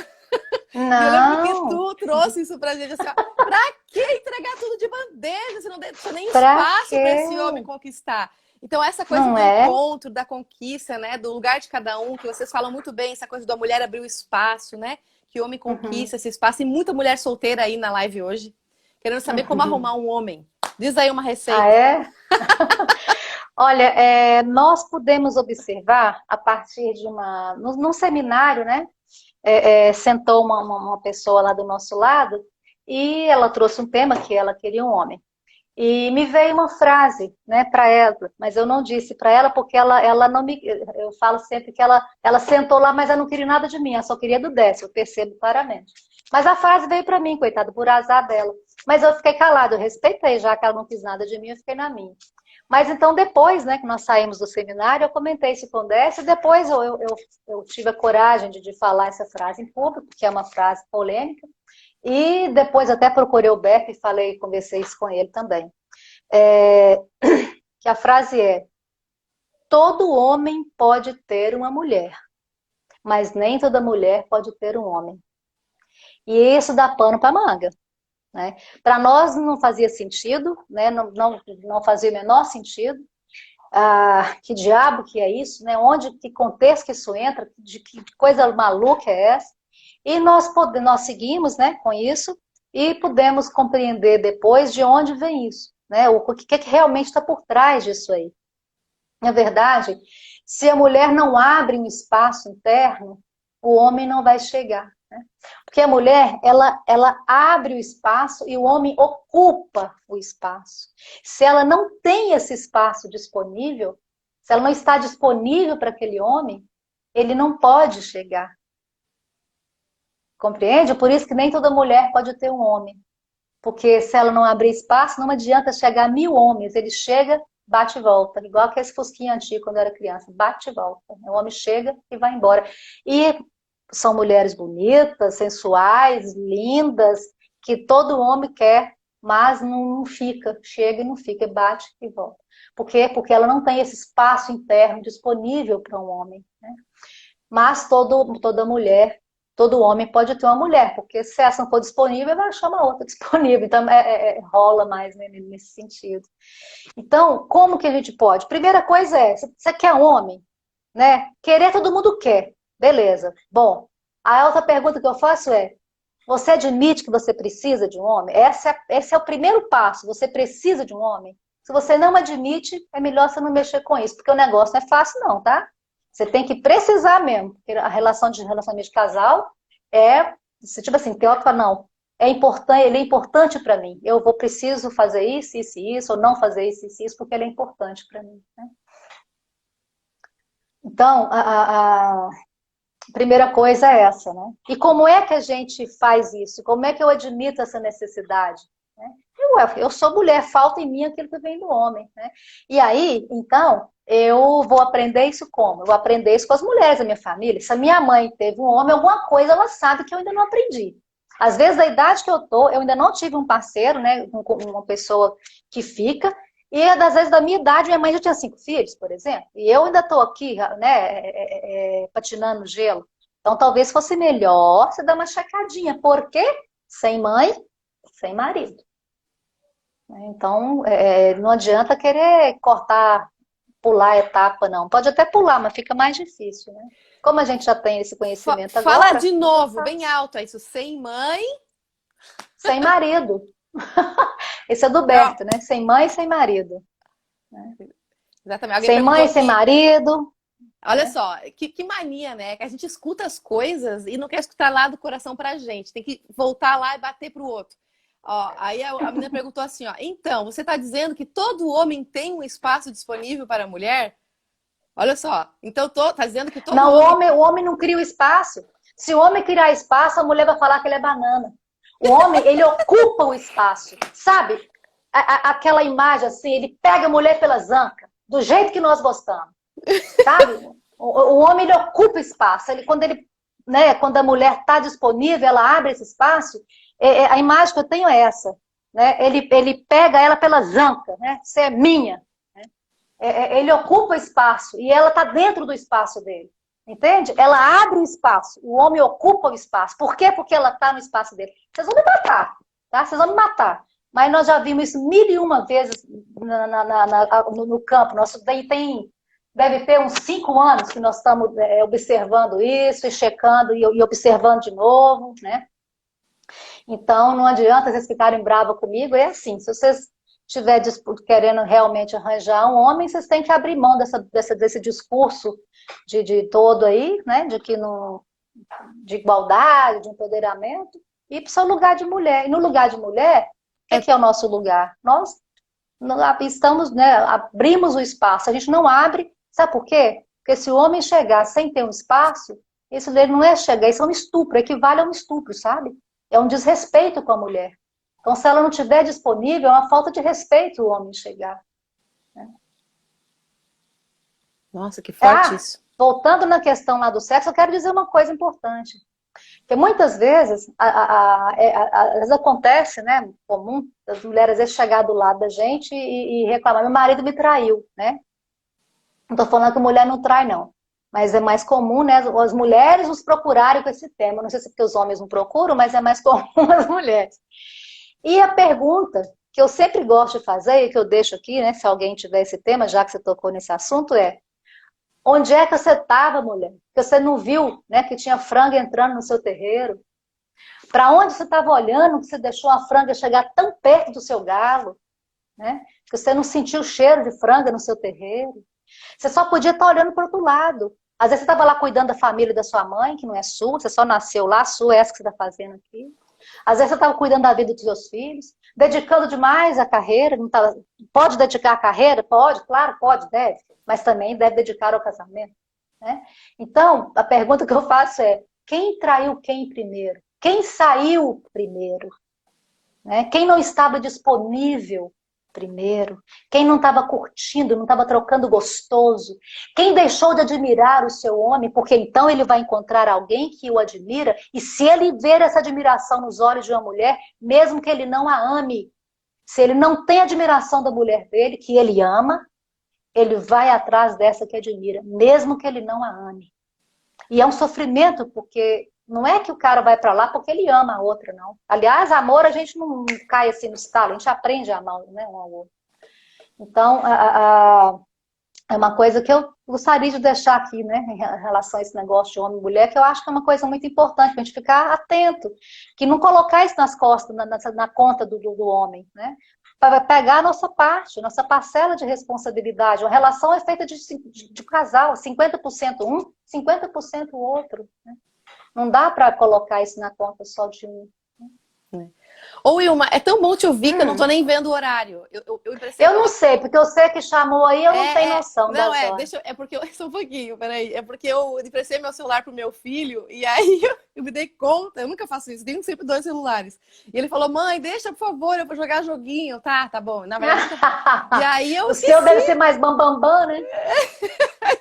Não. Eu lembro que tu trouxe isso pra gente, assim, ó, pra que entregar tudo de bandeja? Você não deixa nem espaço pra esse homem conquistar. Então, essa coisa do encontro, da conquista, né? Do lugar de cada um, que vocês falam muito bem, essa coisa da mulher abrir o espaço, né? Que o homem conquista esse espaço. E muita mulher solteira aí na live hoje, querendo saber como arrumar um homem. Diz aí uma receita. Ah, é? Olha, nós podemos observar a partir de num seminário, né? Sentou uma pessoa lá do nosso lado e ela trouxe um tema que ela queria um homem. E me veio uma frase, né, para ela, mas eu não disse para ela porque ela não me... Eu falo sempre que ela sentou lá, mas ela não queria nada de mim, ela só queria do Décio, eu percebo claramente. Mas a frase veio para mim, coitada, por azar dela. Mas eu fiquei calada, eu respeitei, já que ela não quis nada de mim, eu fiquei na minha. Mas então depois, né, que nós saímos do seminário, eu comentei isso com o Décio, e depois eu tive a coragem de falar essa frase em público, que é uma frase polêmica, e depois até procurei o Beto e conversei isso com ele também. que a frase é: todo homem pode ter uma mulher, mas nem toda mulher pode ter um homem. E isso dá pano para manga, né? Para nós não fazia sentido, né? Não fazia o menor sentido. Que diabo que é isso, né? Que contexto que isso entra, que coisa maluca é essa? E nós seguimos, né, com isso e pudemos compreender depois de onde vem isso, né? O que realmente está por trás disso aí. Na verdade, se a mulher não abre um espaço interno, o homem não vai chegar. Né? Porque a mulher, ela abre o espaço e o homem ocupa o espaço. Se ela não tem esse espaço disponível, se ela não está disponível para aquele homem, ele não pode chegar. Compreende? Por isso que nem toda mulher pode ter um homem. Porque se ela não abrir espaço, não adianta chegar a 1000 homens. Ele chega, bate e volta. Igual aquele fusquinha antigo quando eu era criança. Bate e volta. O homem chega e vai embora. E são mulheres bonitas, sensuais, lindas, que todo homem quer, mas não fica. Chega e não fica, bate e volta. Por quê? Porque ela não tem esse espaço interno disponível para um homem. Né? Mas toda mulher, todo homem pode ter uma mulher, porque se essa não for disponível, vai achar uma outra disponível. Então, rola mais, né, nesse sentido. Então, como que a gente pode? Primeira coisa é, você quer um homem? Né? Querer todo mundo quer. Beleza. Bom, a outra pergunta que eu faço é, você admite que você precisa de um homem? Esse é o primeiro passo. Você precisa de um homem? Se você não admite, é melhor você não mexer com isso, porque o negócio não é fácil não, tá? Você tem que precisar mesmo, porque a relacionamento de casal tipo assim, tem hora que fala, não, ele é importante para mim, preciso fazer isso, ou não fazer isso, porque ele é importante para mim. Né? Então, a primeira coisa é essa, né? E como é que a gente faz isso? Como é que eu admito essa necessidade? Né? Eu sou mulher, falta em mim aquilo que vem do homem. Né? E aí, então, eu vou aprender isso como? Eu vou aprender isso com as mulheres da minha família. Se a minha mãe teve um homem, alguma coisa ela sabe que eu ainda não aprendi. Às vezes, da idade que eu tô, eu ainda não tive um parceiro, né? Uma pessoa que fica. E às vezes da minha idade, minha mãe já tinha 5 filhos, por exemplo. E eu ainda estou aqui, né, patinando no gelo. Então, talvez fosse melhor você dar uma checadinha. Por quê? Sem mãe, sem marido. Então, não adianta querer cortar, pular a etapa, não. Pode até pular, mas fica mais difícil, né? Como a gente já tem esse conhecimento agora... Fala de novo, bem alto, é isso. Sem mãe... Sem marido. Esse é do Berto, né? Sem mãe, sem marido. Exatamente. Sem mãe, sem marido. Olha só, que mania, né? Que a gente escuta as coisas e não quer escutar lá do coração pra gente. Tem que voltar lá e bater pro outro. Ó, aí a menina perguntou assim, ó. Então, você tá dizendo que todo homem tem um espaço disponível para a mulher? Olha só. Então, tá dizendo que todo homem... o homem não cria o espaço. Se o homem criar espaço, a mulher vai falar que ele é banana. O homem, ele ocupa o espaço. Sabe? Aquela imagem assim, ele pega a mulher pelas ancas, do jeito que nós gostamos. Sabe? O homem, ele ocupa espaço. Quando a mulher está disponível, ela abre esse espaço. A imagem que eu tenho é essa. Né? Ele pega ela pelas ancas. Né? Você é minha. Né? Ele ocupa o espaço e ela está dentro do espaço dele. Entende? Ela abre o espaço. O homem ocupa o espaço. Por quê? Porque ela está no espaço dele. Vocês vão me matar. Tá? Vocês vão me matar. Mas nós já vimos isso 1001 vezes no campo. Deve ter uns 5 anos que nós estamos observando isso e checando e observando de novo, né? Então, não adianta vocês ficarem bravos comigo. É assim, se vocês estiverem querendo realmente arranjar um homem, vocês têm que abrir mão desse discurso de todo aí, né? De igualdade, de empoderamento, e para o seu lugar de mulher. E no lugar de mulher, o que é o nosso lugar? Nós estamos, né, abrimos o espaço. A gente não abre. Sabe por quê? Porque se o homem chegar sem ter um espaço, isso dele não é chegar, isso é um estupro, equivale a um estupro, sabe? É um desrespeito com a mulher. Então, se ela não estiver disponível, é uma falta de respeito o homem chegar. Né? Nossa, que forte isso. Voltando na questão lá do sexo, eu quero dizer uma coisa importante. Porque muitas vezes, às vezes acontece, né, comum, das mulheres às vezes chegar do lado da gente e reclamar, meu marido me traiu, né? Não tô falando que mulher não trai, não. Mas é mais comum, né, as mulheres nos procurarem com esse tema. Não sei se é porque os homens não procuram, mas é mais comum as mulheres. E a pergunta que eu sempre gosto de fazer, e que eu deixo aqui, né, se alguém tiver esse tema, já que você tocou nesse assunto, é: onde é que você estava, mulher? Que você não viu, né, que tinha franga entrando no seu terreiro? Para onde você estava olhando que você deixou a franga chegar tão perto do seu galo, né? Que você não sentiu o cheiro de franga no seu terreiro? Você só podia estar olhando para o outro lado. Às vezes você estava lá cuidando da família da sua mãe, que não é sua, você só nasceu lá, sua é essa que você está fazendo aqui. Às vezes você estava cuidando da vida dos seus filhos, dedicando demais a carreira. Não tá... Pode dedicar a carreira? Pode, claro, pode, deve. Mas também deve dedicar ao casamento, né? Então, a pergunta que eu faço é: quem traiu quem primeiro? Quem saiu primeiro? Né? Quem não estava disponível primeiro? Quem não estava curtindo, não estava trocando gostoso? Quem deixou de admirar o seu homem, porque então ele vai encontrar alguém que o admira, e se ele ver essa admiração nos olhos de uma mulher, mesmo que ele não a ame, se ele não tem admiração da mulher dele, que ele ama, ele vai atrás dessa que admira, mesmo que ele não a ame. E é um sofrimento, porque não é que o cara vai para lá porque ele ama a outra, não. Aliás, amor a gente não cai assim no estalo, a gente aprende a amar, né, um ao outro. Então, é uma coisa que eu gostaria de deixar aqui, né, em relação a esse negócio de homem e mulher, que eu acho que é uma coisa muito importante para a gente ficar atento, que não colocar isso nas costas, na conta do homem, né? Para pegar a nossa parte, nossa parcela de responsabilidade. Uma relação é feita de casal, 50% um, 50% o outro, né? Não dá para colocar isso na conta só de um. Ô, Wilma, é tão bom te ouvir que eu não tô nem vendo o horário. Eu não sei, porque eu sei que chamou aí, eu não tenho noção das horas. É porque eu só um pouquinho, peraí. É porque eu emprestei meu celular pro meu filho e aí eu me dei conta, eu nunca faço isso, tenho sempre 2 celulares. E ele falou: mãe, deixa, por favor, eu vou jogar joguinho. Tá bom. Na verdade, e aí eu o seu deve ser mais bambambam, né?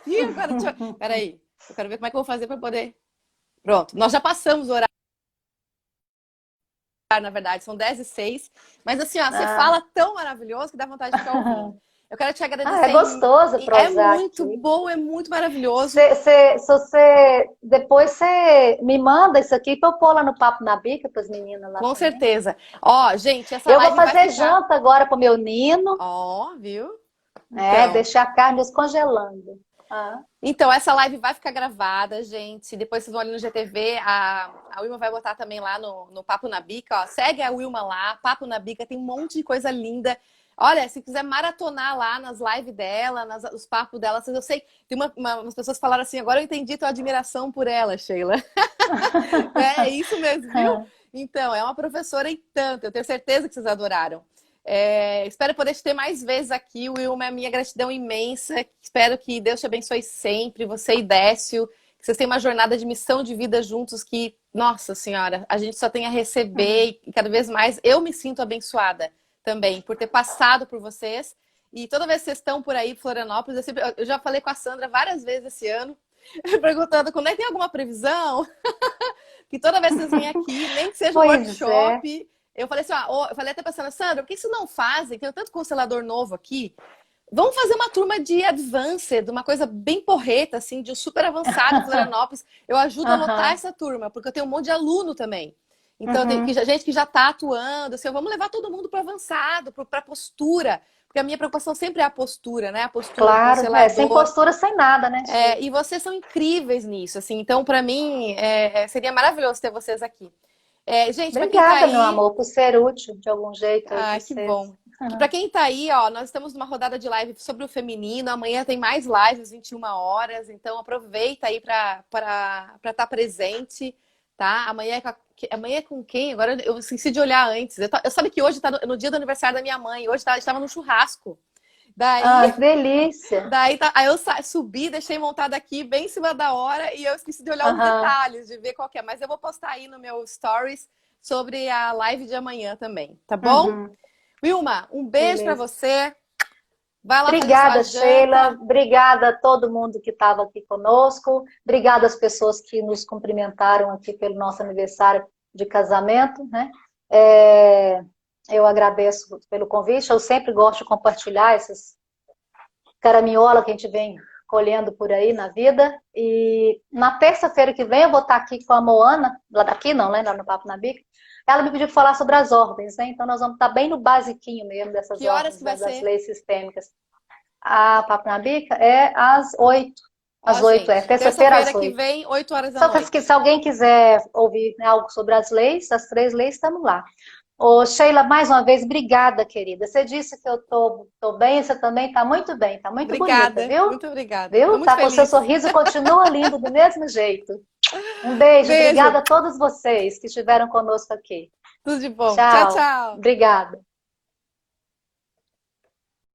Ih, agora, peraí, eu quero ver como é que eu vou fazer para poder. Pronto, nós já passamos o horário. Na verdade, são 10h06. Mas assim, ó, você fala tão maravilhoso que dá vontade de ficar ouvindo. Eu quero te agradecer. É gostoso prosar. É muito bom, é muito maravilhoso. Depois você me manda isso aqui para eu pôr lá no Papo na Bica para as meninas lá. Com também. certeza. Ó, gente, essa eu live vou fazer vai ficar... janta agora pro meu Nino. Ó, viu? Então. Deixar a carne descongelando. Então, essa live vai ficar gravada, gente. Depois vocês vão ali no GTV. A Wilma vai botar também lá no Papo na Bica. Ó. Segue a Wilma lá, Papo na Bica. Tem um monte de coisa linda. Olha, se quiser maratonar lá nas lives dela, nos papos dela, eu sei, tem umas pessoas que falaram assim: agora eu entendi tua admiração por ela, Sheila. É isso mesmo, viu? Então, é uma professora em tanto. Eu tenho certeza que vocês adoraram. Espero poder te ter mais vezes aqui, Wilma. É minha gratidão imensa. Espero que Deus te abençoe sempre, você e Décio. Que vocês tenham uma jornada de missão de vida juntos que, nossa senhora, a gente só tem a receber e cada vez mais eu me sinto abençoada também por ter passado por vocês. E toda vez que vocês estão por aí, Florianópolis, eu já falei com a Sandra várias vezes esse ano, perguntando quando é que tem alguma previsão. Que toda vez que vocês vêm aqui, nem que seja um workshop... Eu falei assim, eu falei até pra Sandra: Sandra, por que vocês não fazem? Tem tanto constelador novo aqui. Vamos fazer uma turma de advanced, uma coisa bem porreta, assim, de super avançado em Florianópolis. Eu ajudo a lotar essa turma, porque eu tenho um monte de aluno também. Então, tem gente que já tá atuando. Assim, vamos levar todo mundo para avançado, para postura. Porque a minha preocupação sempre é a postura, né? A postura do constelador. Sem postura, sem nada, né? E vocês são incríveis nisso, assim. Então, para mim, seria maravilhoso ter vocês aqui. Gente, obrigada, tá aí... meu amor, por ser útil de algum jeito. Que bom. Para quem tá aí, ó, nós estamos numa rodada de live sobre o feminino. Amanhã tem mais lives, 21 horas. Então aproveita aí para estar presente, tá? Amanhã é com quem? Agora eu esqueci de olhar antes. Eu sabe que hoje tá no dia do aniversário da minha mãe. Hoje estava no churrasco. Daí, que delícia! Aí eu subi, deixei montado aqui bem em cima da hora e eu esqueci de olhar os detalhes, de ver qual que é. Mas eu vou postar aí no meu stories sobre a live de amanhã também, tá bom? Wilma, um beijo para você. Vai lá Obrigada, fazer sua Sheila. janta. Obrigada a todo mundo que estava aqui conosco. Obrigada às pessoas que nos cumprimentaram aqui pelo nosso aniversário de casamento, né? Eu agradeço pelo convite. Eu sempre gosto de compartilhar essas caraminholas que a gente vem colhendo por aí na vida. E na terça-feira que vem eu vou estar aqui com a Moana, lá daqui não, né? Lá no Papo na Bica. Ela me pediu para falar sobre as ordens, né? Então nós vamos estar bem no basiquinho mesmo dessas Que horas ordens, que vai das ser? leis sistêmicas. A Papo na Bica é às 8. Às Ó, 8, gente, terça-feira às terça-feira que 8. vem, 8 horas da Só que noite. se alguém quiser ouvir, né, algo sobre as leis, as 3 leis, estamos lá. Ô, Sheila, mais uma vez, obrigada, querida. Você disse que eu tô bem, você também está muito bem, está muito bonita, Obrigada, viu? muito obrigada. Tô Viu? muito Tá com o seu feliz. sorriso continua lindo do mesmo jeito. Um beijo, Beijo, obrigada a todos vocês que estiveram conosco aqui. tudo de bom. Tchau, Tchau. tchau. Obrigada.